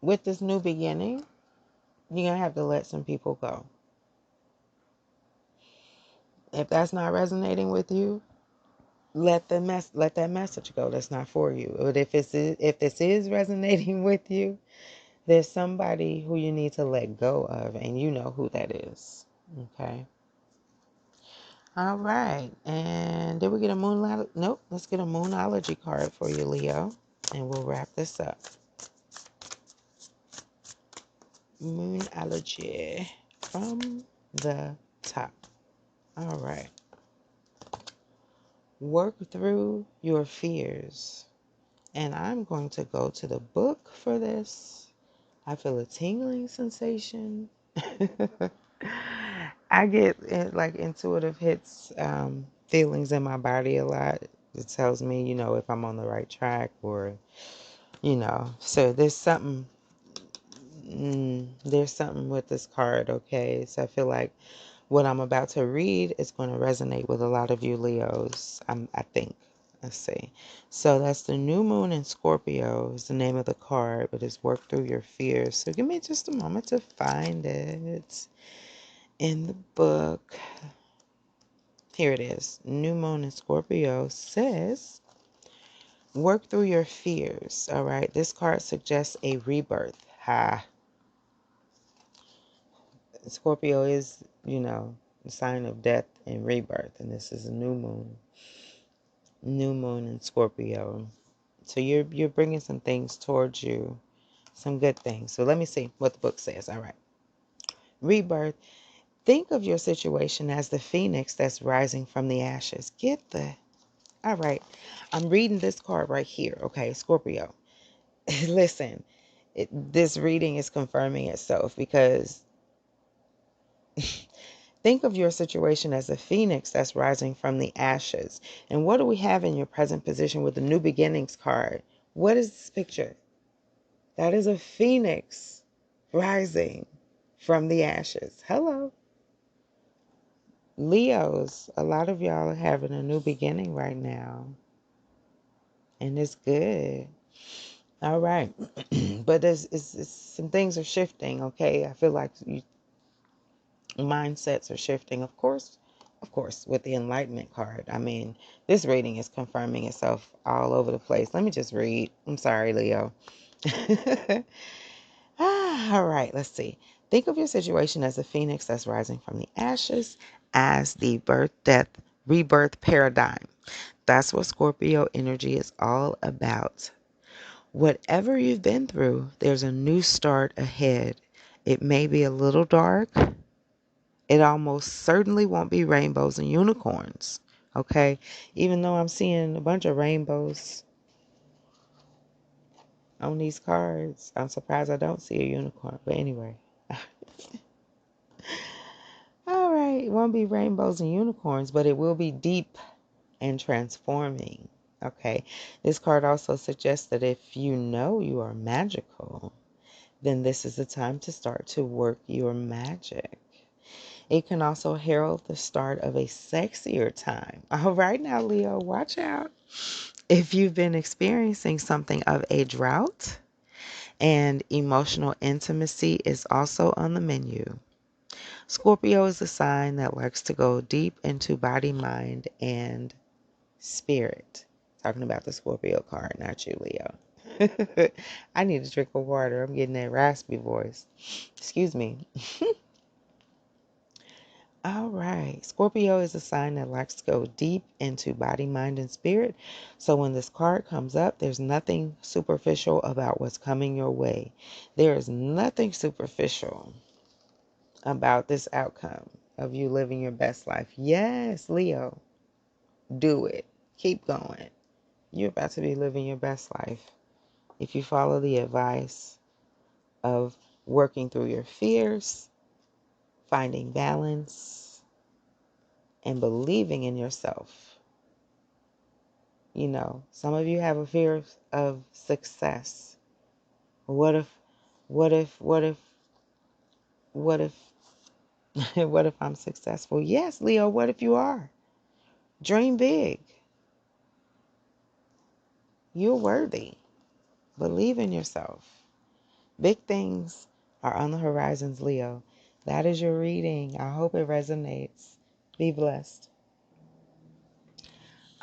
with this new beginning, you're going to have to let some people go. If that's not resonating with you, let that message go. That's not for you. But if this is resonating with you, there's somebody who you need to let go of, and you know who that is. Okay. All right. And did we get a moon? Nope. Let's get a moonology card for you, Leo, and we'll wrap this up. Moonology from the top. All right. Work through your fears. And I'm going to go to the book for this. I feel a tingling sensation. I get like intuitive hits, feelings in my body a lot. It tells me, if I'm on the right track or, so there's something with this card. Okay. So I feel like what I'm about to read is going to resonate with a lot of you Leos, I think. Let's see. So that's the new moon in Scorpio is the name of the card, but it's work through your fears. So give me just a moment to find it in the book. Here it is. New moon in Scorpio says, work through your fears. All right. This card suggests a rebirth. Scorpio is, the sign of death and rebirth. And this is a new moon. New moon in Scorpio. So you're bringing some things towards you, some good things. So let me see what the book says. All right. Rebirth. Think of your situation as the phoenix that's rising from the ashes. All right. I'm reading this card right here. Okay, Scorpio. Listen, this reading is confirming itself because think of your situation as a phoenix that's rising from the ashes. And what do we have in your present position with the new beginnings card? What is this picture? That is a phoenix rising from the ashes. Hello. Leos, a lot of y'all are having a new beginning right now. And it's good. All right. But it's some things are shifting, okay? I feel like mindsets are shifting. Of course, with the Enlightenment card. I mean, this reading is confirming itself all over the place. Let me just read. I'm sorry, Leo. All right, let's see. Think of your situation as a phoenix that's rising from the ashes as the birth, death, rebirth paradigm. That's what Scorpio energy is all about. Whatever you've been through, there's a new start ahead. It may be a little dark. It almost certainly won't be rainbows and unicorns. Okay? Even though I'm seeing a bunch of rainbows on these cards, I'm surprised I don't see a unicorn. But anyway. All right, it won't be rainbows and unicorns, but it will be deep and transforming. Okay, this card also suggests that if you know you are magical, then this is the time to start to work your magic. It can also herald the start of a sexier time. All right, now, Leo, watch out. If you've been experiencing something of a drought, and emotional intimacy is also on the menu. Scorpio is a sign that likes to go deep into body, mind, and spirit. Talking about the Scorpio card, not you, Leo. I need a drink of water. I'm getting that raspy voice. Excuse me. All right. Scorpio is a sign that likes to go deep into body, mind, and spirit. So when this card comes up, there's nothing superficial about what's coming your way. There is nothing superficial about this outcome of you living your best life. Yes, Leo, do it. Keep going. You're about to be living your best life if you follow the advice of working through your fears, finding balance, and believing in yourself. Some of you have a fear of success. What if, what if, what if, what if, what if I'm successful? Yes, Leo, what if you are? Dream big. You're worthy. Believe in yourself. Big things are on the horizons, Leo. That is your reading. I hope it resonates. Be blessed.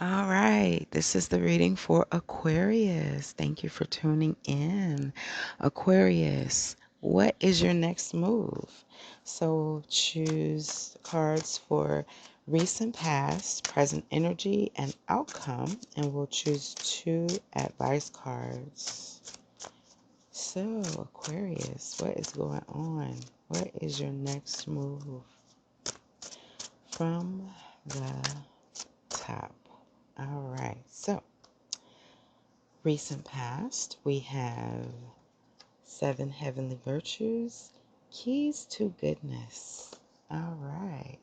All right, this is the reading for Aquarius. Thank you for tuning in. Aquarius, what is your next move? So choose cards for recent past, present energy, and outcome, and we'll choose 2 advice cards. So, Aquarius, what is going on? What is your next move? From the top. All right, so recent past, we have 7 heavenly virtues, keys to goodness. All right.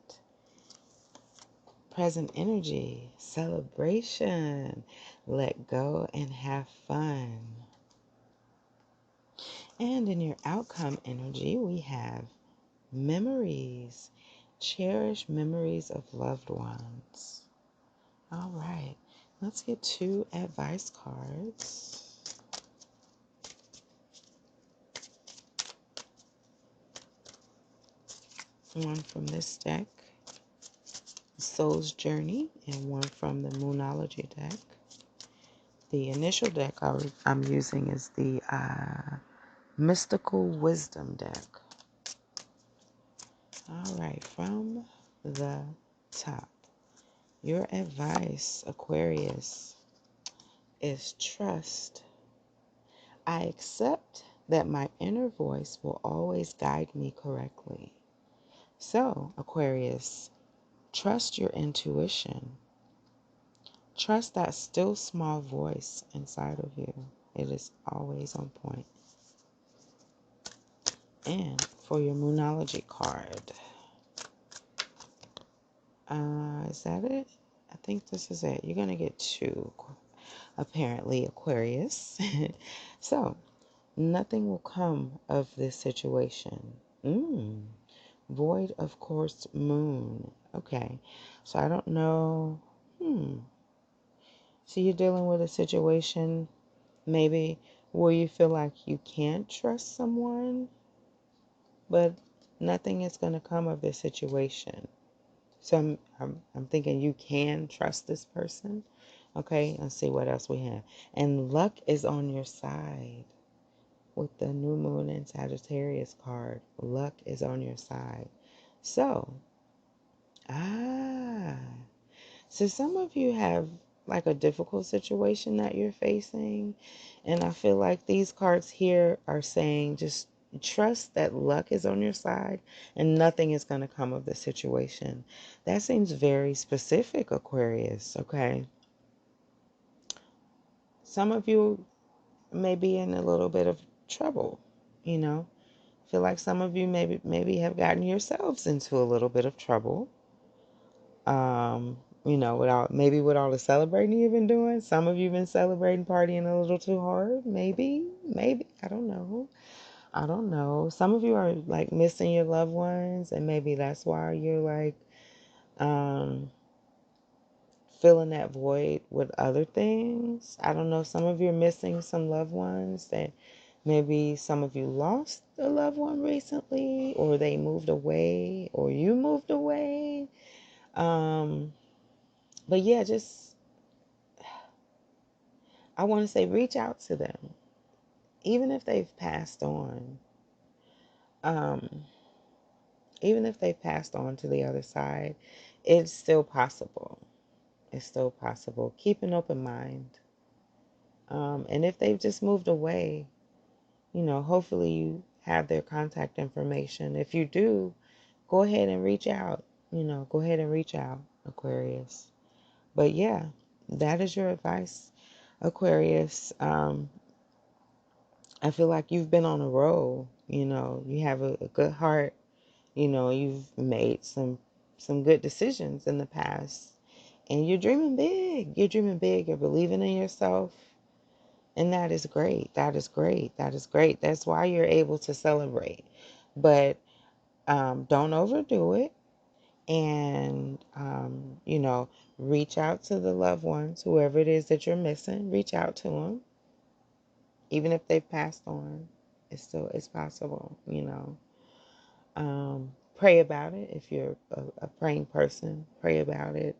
Present energy, celebration, let go and have fun. And in your outcome energy, we have memories, cherish memories of loved ones. All right, let's get 2 advice cards. One from this deck, Soul's Journey, and one from the Moonology deck. The initial deck I'm using is the Mystical Wisdom deck. All right, from the top, your advice, Aquarius, is trust. I accept that my inner voice will always guide me correctly. So, Aquarius, trust your intuition. Trust that still small voice inside of you. It is always on point. And for your Moonology card, is that it? I think this is it. You're going to get 2, apparently, Aquarius. So, nothing will come of this situation. Void of course, moon. Okay. So I don't know. So you're dealing with a situation maybe where you feel like you can't trust someone, but nothing is going to come of this situation. So I'm thinking you can trust this person. Okay, let's see what else we have. And luck is on your side. With the new moon and Sagittarius card, luck is on your side. So, so some of you have like a difficult situation that you're facing. And I feel like these cards here are saying just trust that luck is on your side and nothing is going to come of the situation. That seems very specific, Aquarius, okay? Some of you may be in a little bit of trouble, you know? I feel like some of you maybe have gotten yourselves into a little bit of trouble. With all the celebrating you've been doing. Some of you been celebrating, partying a little too hard. Maybe. I don't know. Some of you are like missing your loved ones, and maybe that's why you're like filling that void with other things. I don't know. Some of you are missing some loved ones that maybe some of you lost a loved one recently, or they moved away, or you moved away. But yeah, I want to say reach out to them. Even if they've passed on. Even if they've passed on to the other side, it's still possible. It's still possible. Keep an open mind. And if they've just moved away, hopefully you have their contact information. If you do, go ahead and reach out. Go ahead and reach out, Aquarius. But yeah, that is your advice, Aquarius. I feel like you've been on a roll. You have a good heart. You've made some good decisions in the past. And you're dreaming big. You're dreaming big. You're believing in yourself. And that is great. That is great. That is great. That's why you're able to celebrate. But don't overdo it. And, reach out to the loved ones, whoever it is that you're missing. Reach out to them, even if they've passed on. It's possible, you know. Pray about it. If you're a praying person, pray about it.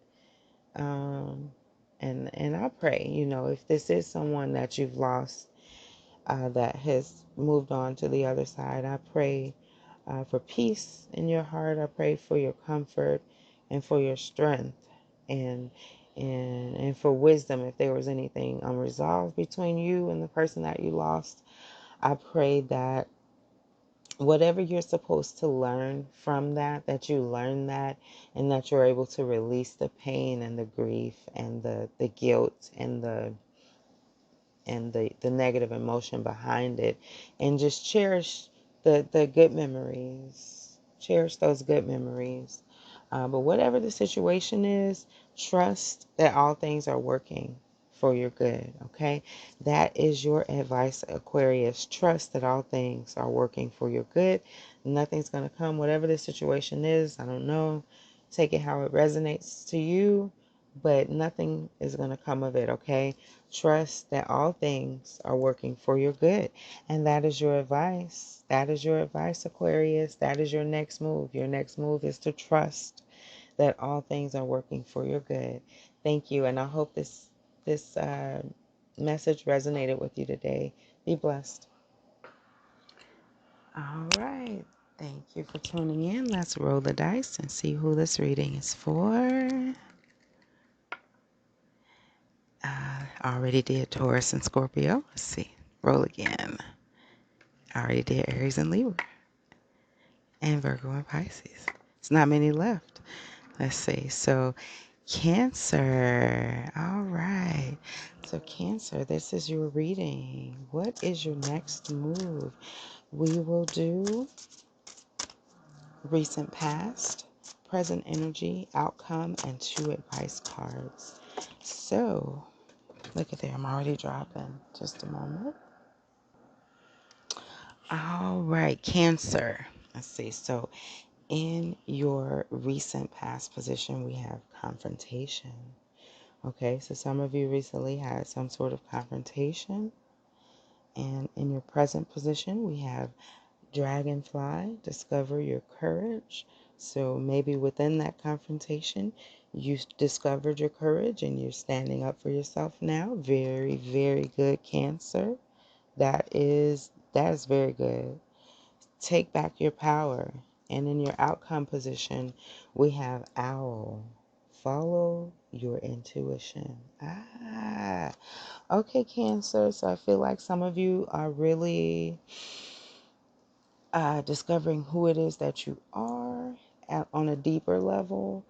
Um, and I pray, you know, if this is someone that you've lost, that has moved on to the other side, I pray for peace in your heart. I pray for your comfort and for your strength, and and for wisdom. If there was anything unresolved between you and the person that you lost, I pray that whatever you're supposed to learn from that, that you learn that, and that you're able to release the pain and the grief and the guilt and the negative emotion behind it, and just cherish the good memories. Cherish those good memories. But whatever the situation is, trust that all things are working for your good, okay? That is your advice, Aquarius. Trust that all things are working for your good. Nothing's going to come, whatever the situation is. I don't know. Take it how it resonates to you, but nothing is going to come of it, okay? Trust that all things are working for your good. And that is your advice. That is your advice, Aquarius. That is your next move. Your next move is to trust that all things are working for your good. Thank you. And I hope this message resonated with you today. Be blessed. All right. Thank you for tuning in. Let's roll the dice and see who this reading is for. I already did Taurus and Scorpio. Let's see. Roll again. I already did Aries and Libra. And Virgo and Pisces. It's not many left. Let's see. So, Cancer. All right. So, Cancer, this is your reading. What is your next move? We will do recent past, present energy, outcome, and 2 advice cards. So, look at there. I'm already dropping. Just a moment. All right, Cancer. Let's see. So, in your recent past position, we have confrontation. Okay, so some of you recently had some sort of confrontation. And in your present position, we have dragonfly, discover your courage. So maybe within that confrontation, you discovered your courage and you're standing up for yourself now. Very, very good, Cancer. That is very good. Take back your power. And in your outcome position, we have owl. Follow your intuition. Okay, Cancer. So I feel like some of you are really discovering who it is that you are on a deeper level,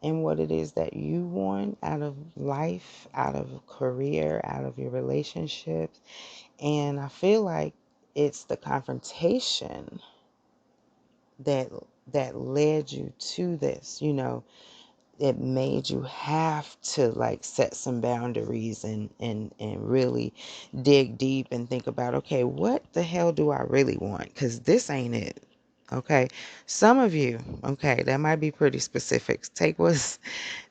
and what it is that you want out of life, out of career, out of your relationships. And I feel like it's the confrontation that led you to this, you know. It made you have to like set some boundaries and really dig deep and think about, okay, what the hell do I really want? Because this ain't it. Okay, some of you, okay, that might be pretty specific. Take what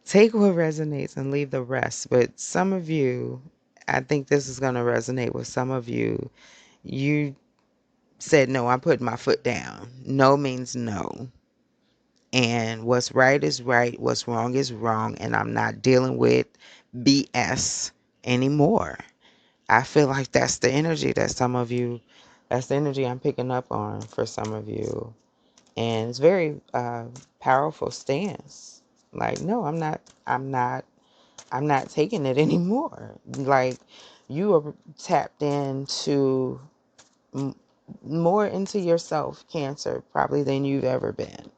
resonates and leave the rest. But some of you, I think this is going to resonate with some of you. You said, no, I'm putting my foot down. No means no. And what's right is right, what's wrong is wrong, and I'm not dealing with BS anymore. I feel like that's the energy that some of you, that's the energy I'm picking up on for some of you. And it's very powerful stance. Like, no, I'm not taking it anymore. Like, you are tapped into more into yourself, Cancer, probably than you've ever been.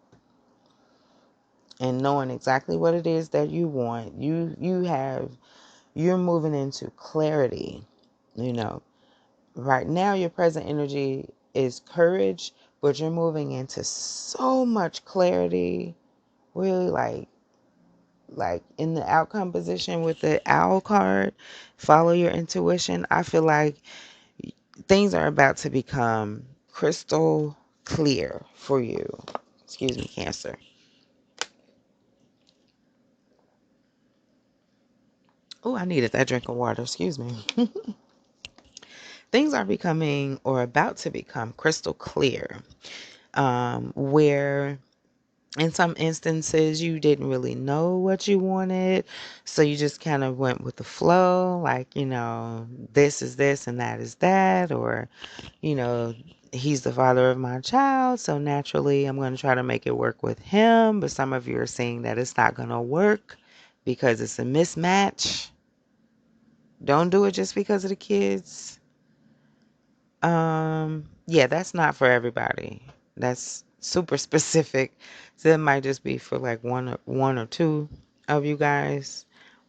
And knowing exactly what it is that you want, you're moving into clarity. You know, right now your present energy is courage, but you're moving into so much clarity. Really, like in the outcome position with the owl card, follow your intuition. I feel like things are about to become crystal clear for you. Excuse me, Cancer. Oh, I needed that drink of water. Excuse me. things are becoming or about to become crystal clear, where in some instances you didn't really know what you wanted, so you just kind of went with the flow, like, this is this and that is that, or, he's the father of my child, so naturally I'm going to try to make it work with him. But some of you are saying that it's not going to work because it's a mismatch. Don't do it just because of the kids. Yeah, that's not for everybody. That's super specific. So it might just be for like one or two of you guys.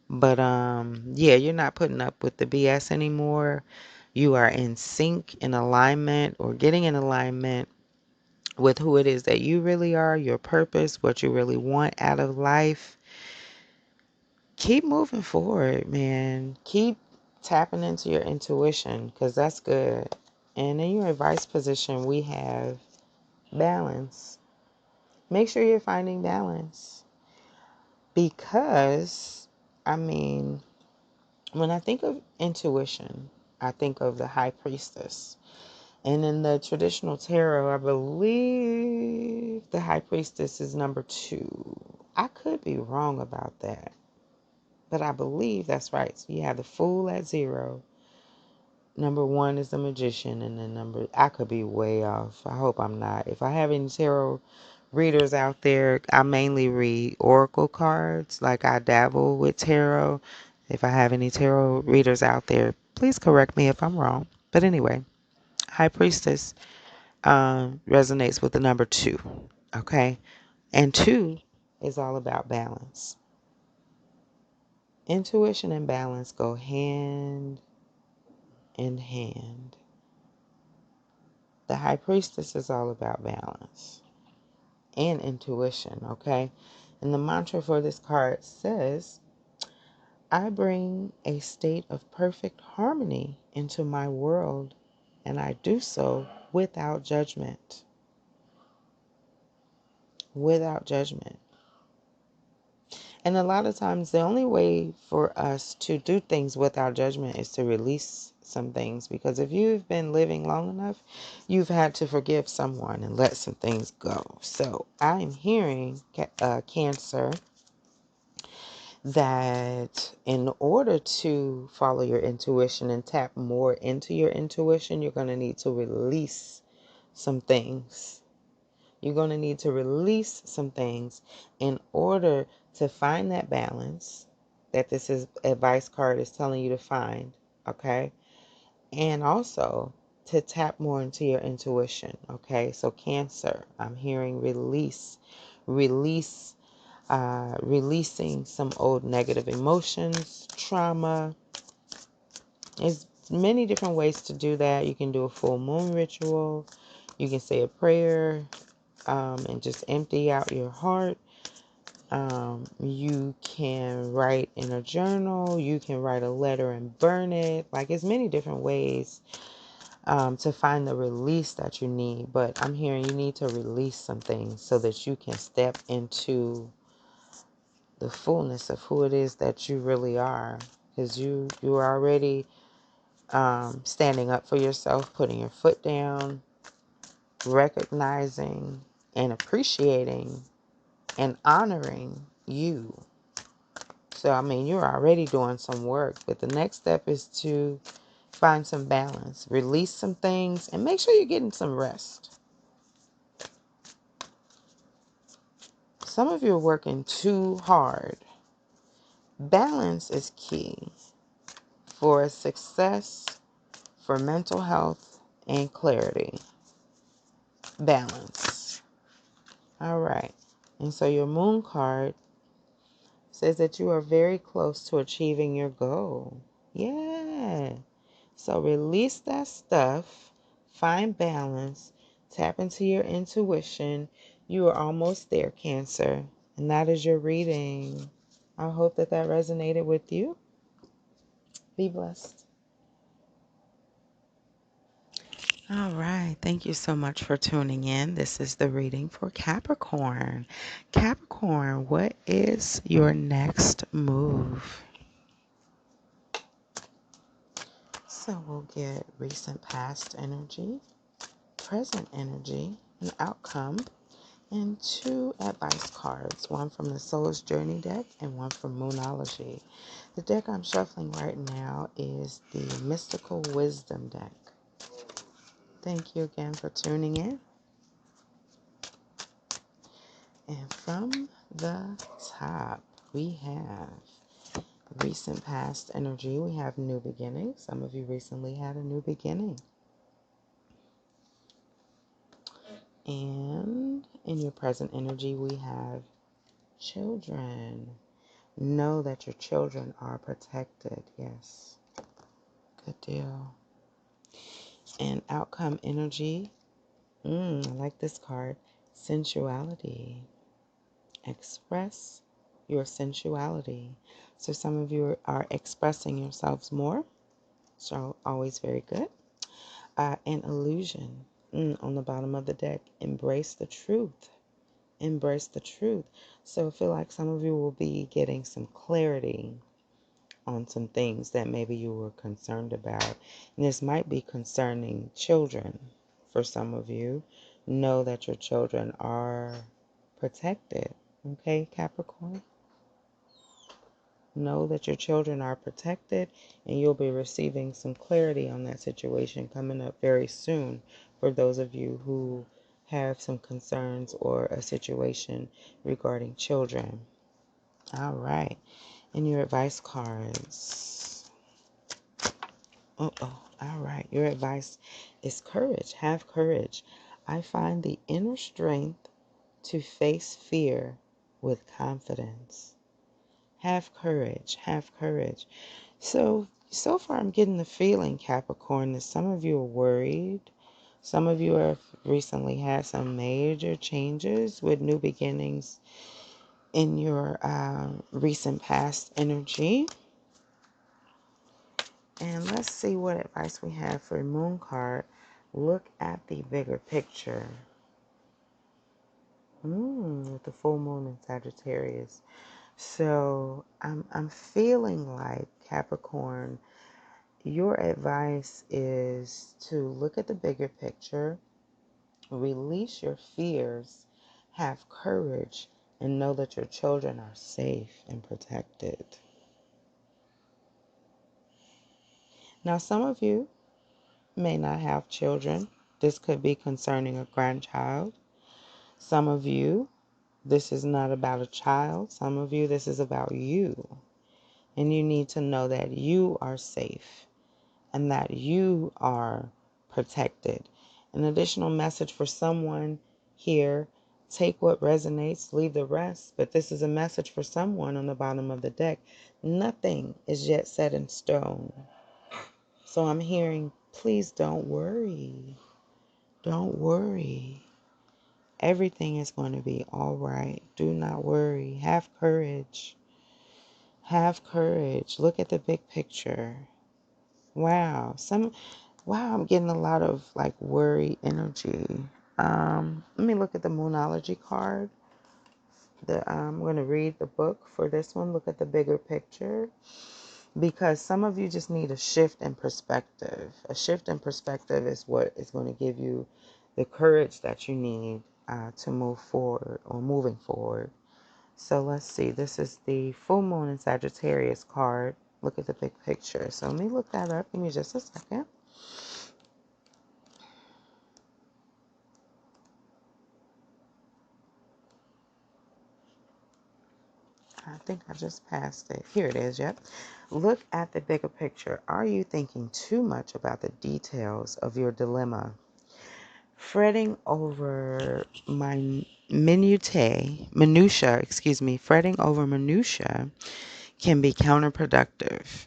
But yeah, you're not putting up with the BS anymore. You are in sync, in alignment, or getting in alignment with who it is that you really are, your purpose, what you really want out of life. Keep moving forward, man. Keep tapping into your intuition, because that's good. And in your advice position, we have balance. Make sure you're finding balance. Because, I mean, when I think of intuition, I think of the high priestess. And in the traditional tarot, I believe the high priestess is number 2. I could be wrong about that, but I believe that's right. So you have the Fool at 0. Number 1 is the Magician, and then I could be way off. I hope I'm not. If I have any tarot readers out there, I mainly read oracle cards. Like, I dabble with tarot. If I have any tarot readers out there, please correct me if I'm wrong. But anyway, high priestess resonates with the number 2. Okay, and 2 is all about balance. Intuition and balance go hand in hand. The high priestess is all about balance and intuition, okay? And the mantra for this card says, I bring a state of perfect harmony into my world, and I do so without judgment. Without judgment. And a lot of times, the only way for us to do things without judgment is to release some things. Because if you've been living long enough, you've had to forgive someone and let some things go. So I'm hearing, Cancer, that in order to follow your intuition and tap more into your intuition, you're going to need to release some things. You're going to need to release some things in order to find that balance that this advice card is telling you to find, okay? And also to tap more into your intuition, okay? So Cancer, I'm hearing releasing some old negative emotions, trauma. There's many different ways to do that. You can do a full moon ritual. You can say a prayer. And just empty out your heart. You can write in a journal. You can write a letter and burn it. Like, there's many different ways to find the release that you need. But I'm hearing you need to release some things so that you can step into the fullness of who it is that you really are. Because you are already standing up for yourself, putting your foot down, recognizing and appreciating and honoring you. So, I mean, you're already doing some work, but the next step is to find some balance, release some things, and make sure you're getting some rest. Some of you are working too hard. Balance is key for success, for mental health, and clarity. Balance. All right. And so your moon card says that you are very close to achieving your goal. Yeah. So release that stuff, find balance, tap into your intuition. You are almost there, Cancer. And that is your reading. I hope that resonated with you. Be blessed. All right. Thank you so much for tuning in. This is the reading for Capricorn. Capricorn, what is your next move? So we'll get recent past energy, present energy, an outcome, and 2 advice cards, one from the Soul's Journey deck and one from Moonology. The deck I'm shuffling right now is the Mystical Wisdom deck. Thank you again for tuning in. And from the top, we have recent past energy. We have new beginnings. Some of you recently had a new beginning. And in your present energy, we have children. Know that your children are protected. Yes. Good deal. And outcome energy. I like this card. Sensuality. Express your sensuality. So some of you are expressing yourselves more. So always very good. And illusion. On the bottom of the deck. Embrace the truth. Embrace the truth. So I feel like some of you will be getting some clarity on some things that maybe you were concerned about. And this might be concerning children for some of you. Know that your children are protected. Okay, Capricorn? Know that your children are protected, and you'll be receiving some clarity on that situation coming up very soon for those of you who have some concerns or a situation regarding children. All right. And your advice cards. All right. Your advice is courage. Have courage. I find the inner strength to face fear with confidence. Have courage. Have courage. So far I'm getting the feeling, Capricorn, that some of you are worried. Some of you have recently had some major changes with new beginnings in your recent past energy. And let's see what advice we have for a moon card. Look at the bigger picture. With the full moon in Sagittarius. So I'm feeling like, Capricorn, your advice is to look at the bigger picture, release your fears, have courage, and know that your children are safe and protected. Now, some of you may not have children. This could be concerning a grandchild. Some of you, this is not about a child. Some of you, this is about you. And you need to know that you are safe and that you are protected. An additional message for someone here: take what resonates, leave the rest. But this is a message for someone on the bottom of the deck. Nothing is yet set in stone. So I'm hearing, please don't worry. Don't worry. Everything is going to be all right. Do not worry. Have courage. Have courage. Look at the big picture. Wow. I'm getting a lot of like worry energy. Let me look at the Moonology card. I'm going to read the book for this one. Look at the bigger picture. Because some of you just need a shift in perspective. A shift in perspective is what is going to give you the courage that you need to move forward or moving forward. So let's see. This is the full moon in Sagittarius card. Look at the big picture. So let me look that up. Give me just a second. I think I just passed it. Here it is. Yep. Look at the bigger picture. Are you thinking too much about the details of your dilemma? Fretting over fretting over minutia can be counterproductive.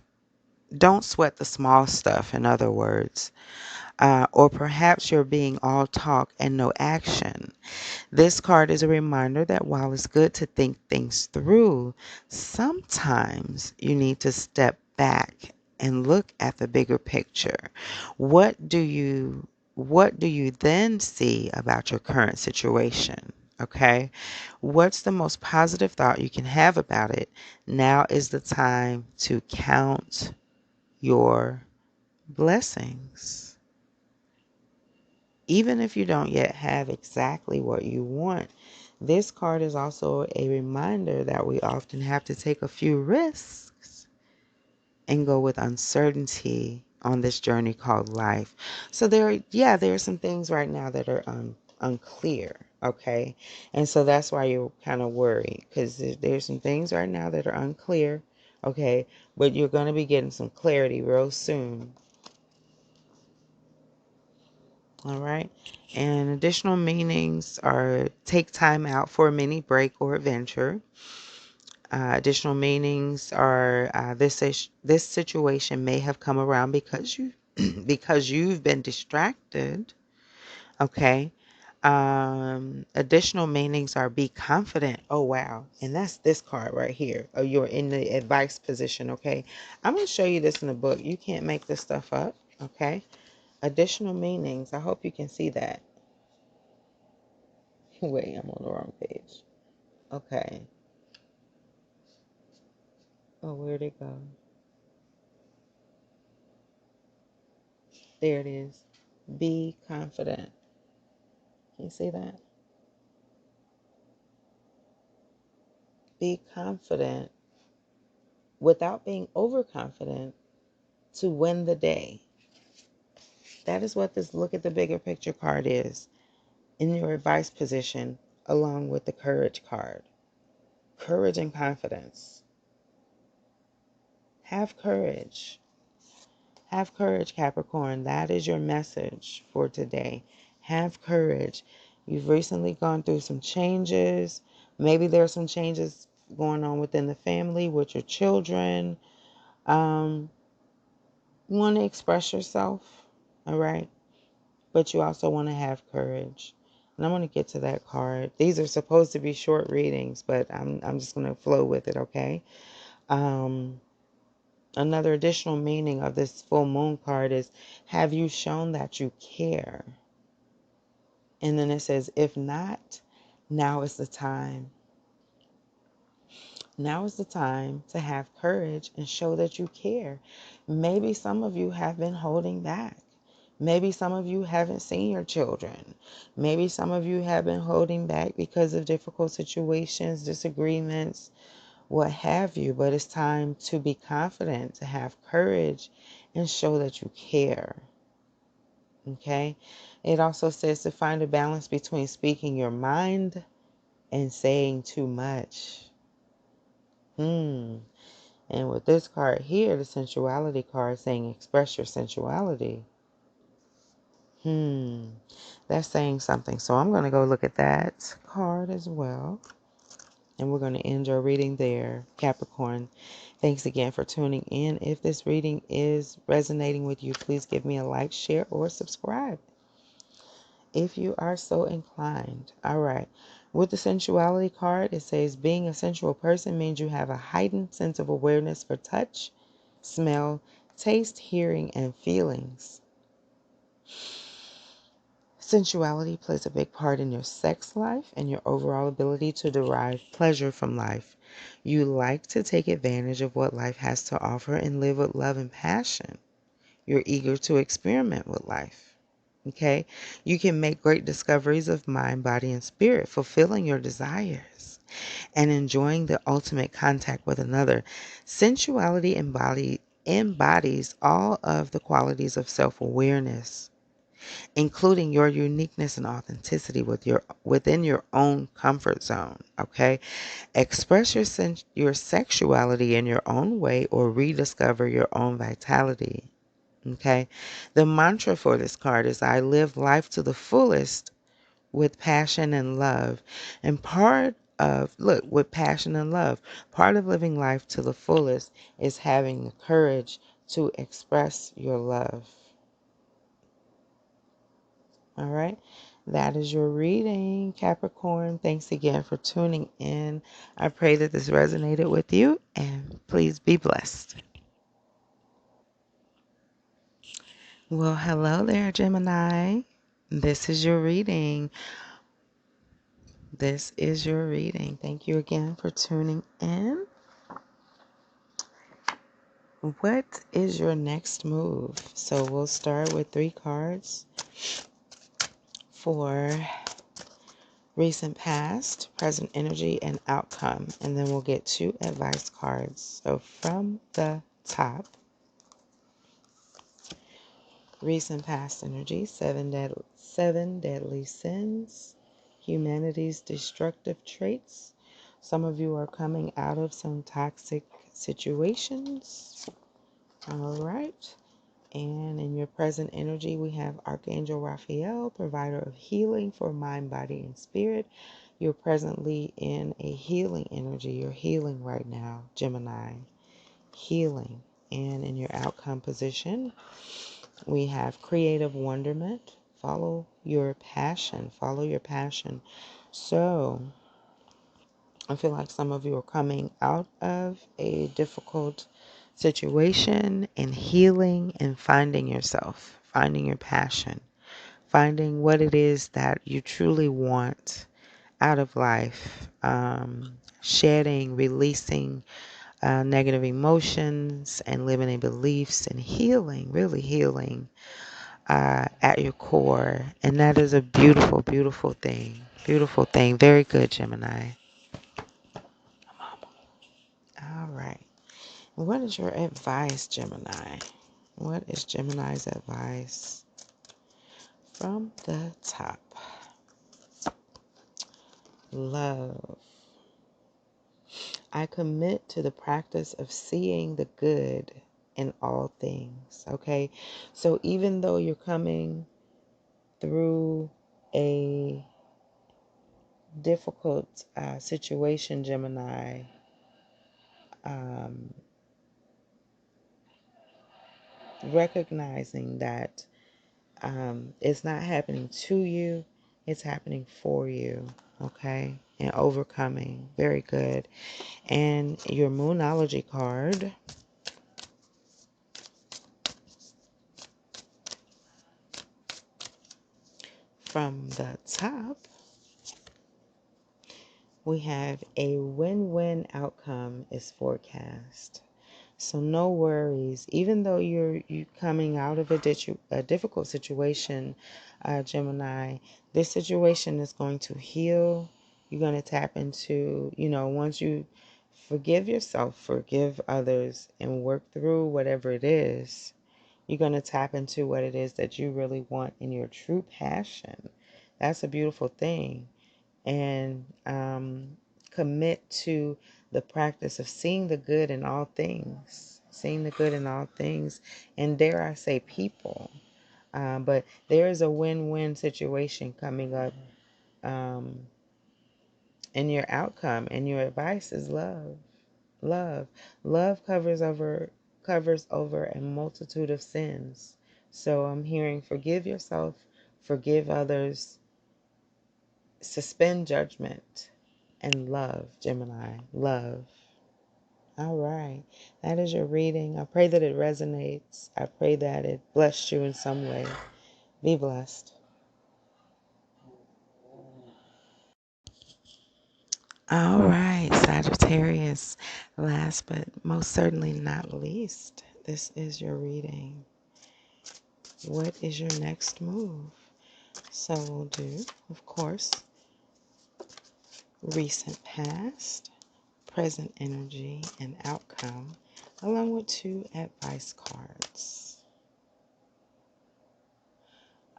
Don't sweat the small stuff, in other words. Or perhaps you're being all talk and no action. This card is a reminder that while it's good to think things through, sometimes you need to step back and look at the bigger picture. What do you then see about your current situation? Okay? What's the most positive thought you can have about it? Now is the time to count your blessings. Even if you don't yet have exactly what you want, this card is also a reminder that we often have to take a few risks and go with uncertainty on this journey called life. So there are some things right now that are unclear, okay? And so that's why you're kind of worried, because there's some things right now that are unclear, okay? But you're going to be getting some clarity real soon. All right. And additional meanings are take time out for a mini break or adventure. Additional meanings are this situation may have come around because you because you've been distracted. Okay. Additional meanings are be confident. Oh wow. And that's this card right here. Oh, you're in the advice position. Okay. I'm going to show you this in the book. You can't make this stuff up. Okay. Additional meanings. I hope you can see that. Wait, I'm on the wrong page. Okay. Oh, where'd it go? There it is. Be confident. Can you see that? Be confident without being overconfident to win the day. That is what this look at the bigger picture card is in your advice position, along with the courage card. Courage and confidence. Have courage. Have courage, Capricorn. That is your message for today. Have courage. You've recently gone through some changes. Maybe there are some changes going on within the family with your children. You want to express yourself, all right? But you also want to have courage. And I'm going to get to that card. These are supposed to be short readings, but I'm just going to flow with it, okay? Another additional meaning of this full moon card is, have you shown that you care? And then it says, if not, now is the time. Now is the time to have courage and show that you care. Maybe some of you have been holding back. Maybe some of you haven't seen your children. Maybe some of you have been holding back because of difficult situations, disagreements, what have you. But it's time to be confident, to have courage, and show that you care. Okay? It also says to find a balance between speaking your mind and saying too much. And with this card here, the sensuality card saying express your sensuality. That's saying something. So I'm going to go look at that card as well. And we're going to end our reading there. Capricorn, thanks again for tuning in. If this reading is resonating with you, please give me a like, share, or subscribe if you are so inclined. All right. With the sensuality card, it says being a sensual person means you have a heightened sense of awareness for touch, smell, taste, hearing, and feelings. Sensuality plays a big part in your sex life and your overall ability to derive pleasure from life. You like to take advantage of what life has to offer and live with love and passion. You're eager to experiment with life. Okay? You can make great discoveries of mind, body, and spirit, fulfilling your desires and enjoying the ultimate contact with another. Sensuality embodies all of the qualities of self-awareness, including your uniqueness and authenticity within your own comfort zone. Okay, express your sexuality in your own way or rediscover your own vitality. Okay, the mantra for this card is I live life to the fullest with passion and love. And with passion and love, part of living life to the fullest is having the courage to express your love. All right. That is your reading, Capricorn. Thanks again for tuning in. I pray that this resonated with you, and please be blessed. Well, hello there, Gemini. This is your reading. This is your reading. Thank you again for tuning in. What is your next move? So we'll start with 3 cards for recent past, present energy, and outcome. And then we'll get 2 advice cards. So from the top, recent past energy, seven deadly sins, humanity's destructive traits. Some of you are coming out of some toxic situations. All right. And in your present energy, we have Archangel Raphael, provider of healing for mind, body, and spirit. You're presently in a healing energy. You're healing right now, Gemini. Healing. And in your outcome position, we have creative wonderment. Follow your passion. Follow your passion. So, I feel like some of you are coming out of a difficult situation and healing and finding yourself, finding your passion, finding what it is that you truly want out of life, shedding, releasing negative emotions and limiting beliefs and healing, really healing at your core. And that is a beautiful, beautiful thing. Beautiful thing. Very good, Gemini. All right. What is your advice, Gemini? What is Gemini's advice from the top? Love. I commit to the practice of seeing the good in all things. Okay. So even though you're coming through a difficult situation, Gemini, um, recognizing that it's not happening to you, it's happening for you, okay? And overcoming. Very good. And your Moonology card from the top, we have a win-win outcome is forecast. So no worries. Even though you're coming out of a difficult situation, Gemini, this situation is going to heal. You're going to tap into, once you forgive yourself, forgive others, and work through whatever it is, you're going to tap into what it is that you really want in your true passion. That's a beautiful thing. And commit to the practice of seeing the good in all things, seeing the good in all things, and dare I say people. But there is a win-win situation coming up in your outcome, and your advice is love. Love. Love covers over a multitude of sins. So I'm hearing forgive yourself, forgive others, suspend judgment, and love, Gemini. Love. All right. That is your reading. I pray that it resonates. I pray that it blessed you in some way. Be blessed. All right, Sagittarius. Last but most certainly not least, this is your reading. What is your next move? So we'll do, of course, recent past, present energy, and outcome, along with 2 advice cards.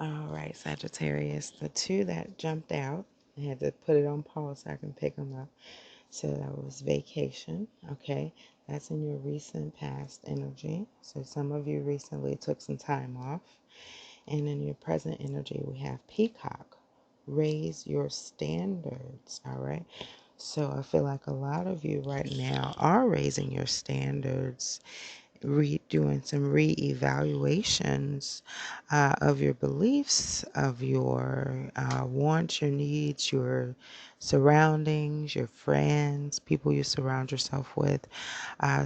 All right, Sagittarius, the 2 that jumped out, I had to put it on pause so I can pick them up. So that was vacation, okay? That's in your recent past energy. So some of you recently took some time off. And in your present energy, we have peacock. Raise your standards, all right? So I feel like a lot of you right now are raising your standards, doing some re-evaluations of your beliefs, of your wants, your needs, your surroundings, your friends, people you surround yourself with.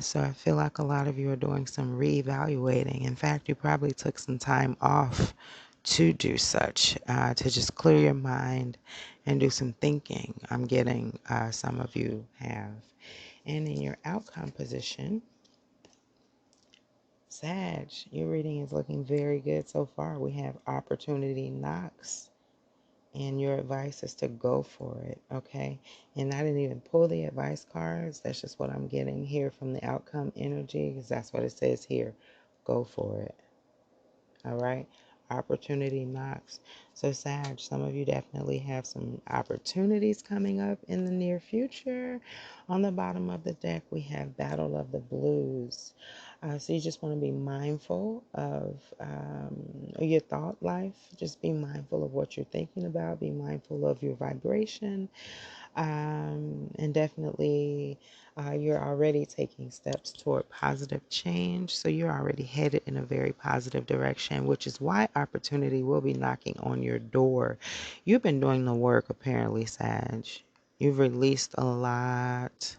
So I feel like a lot of you are doing some re-evaluating. In fact, you probably took some time off to do such, to just clear your mind and do some thinking. I'm getting some of you have. And in your outcome position, Sag, your reading is looking very good so far. We have opportunity knocks, and your advice is to go for it, okay? And I didn't even pull the advice cards. That's just what I'm getting here from the outcome energy, because that's what it says here. Go for it. All right. Opportunity knocks. So, Sag, some of you definitely have some opportunities coming up in the near future. On the bottom of the deck, we have Battle of the Blues. So, you just want to be mindful of your thought life. Just be mindful of what you're thinking about. Be mindful of your vibration. And definitely, you're already taking steps toward positive change. So you're already headed in a very positive direction, which is why opportunity will be knocking on your door. You've been doing the work, apparently, Sag. You've released a lot.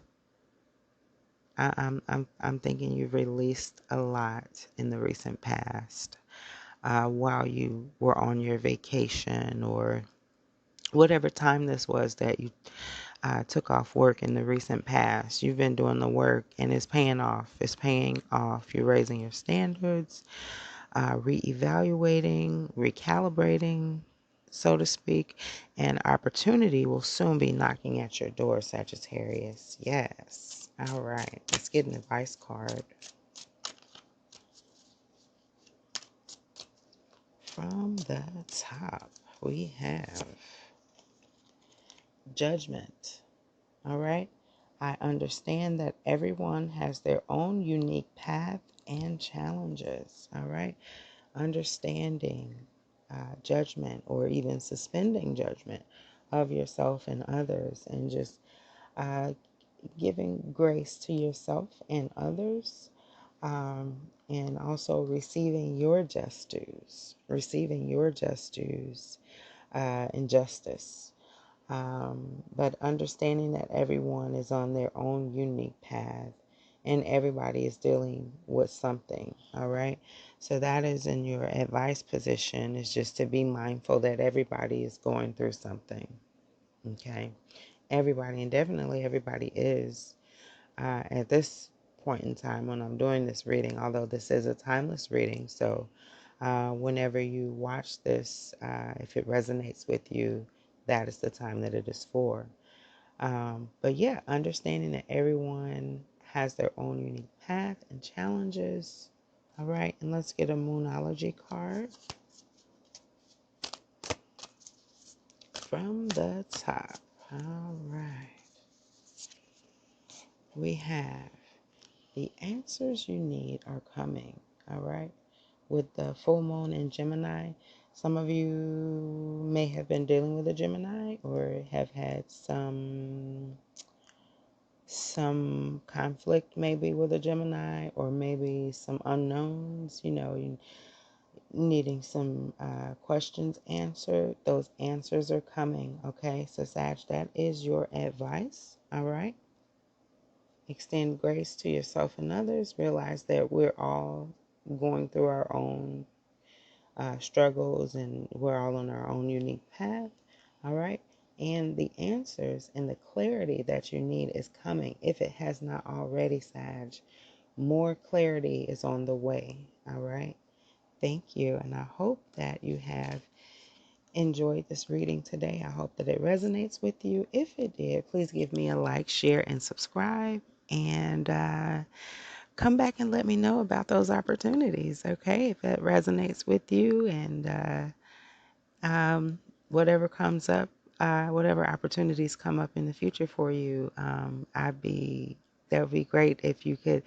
I'm thinking you've released a lot in the recent past, while you were on your vacation or whatever time this was that you took off work in the recent past. You've been doing the work and it's paying off. It's paying off. You're raising your standards, reevaluating, recalibrating, so to speak, and opportunity will soon be knocking at your door, Sagittarius. Yes. All right. Let's get an advice card. From the top, we have Judgment. All right. I understand that everyone has their own unique path and challenges. All right. Understanding judgment or even suspending judgment of yourself and others, and just uh, giving grace to yourself and others, and also receiving your just dues, and justice. But understanding that everyone is on their own unique path and everybody is dealing with something, all right? So that is in your advice position, is just to be mindful that everybody is going through something, okay? Everybody, and definitely everybody is at this point in time when I'm doing this reading, although this is a timeless reading. So whenever you watch this, if it resonates with you, that is the time that it is for. But yeah, understanding that everyone has their own unique path and challenges. All right, and let's get a Moonology card from the top. All right, we have the answers you need are coming. All right, with the full moon in Gemini. Some of you may have been dealing with a Gemini or have had some conflict maybe with a Gemini, or maybe some unknowns, you needing some questions answered. Those answers are coming, okay? So Sag, that is your advice, all right? Extend grace to yourself and others. Realize that we're all going through our own struggles, and we're all on our own unique path, all right? And the answers and the clarity that you need is coming. If it has not already, Sag, more clarity is on the way, all right? Thank you, and I hope that you have enjoyed this reading today. I hope that it resonates with you. If it did, please give me a like, share, and subscribe, and come back and let me know about those opportunities, okay? If that resonates with you, and whatever comes up, whatever opportunities come up in the future for you, that would be great if you could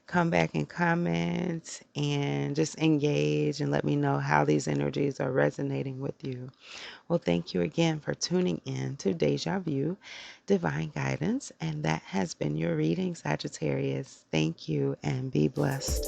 come back and comment and just engage and let me know how these energies are resonating with you. Well, thank you again for tuning in to Deja Vu Divine Guidance, and that has been your reading, Sagittarius. Thank you and be blessed.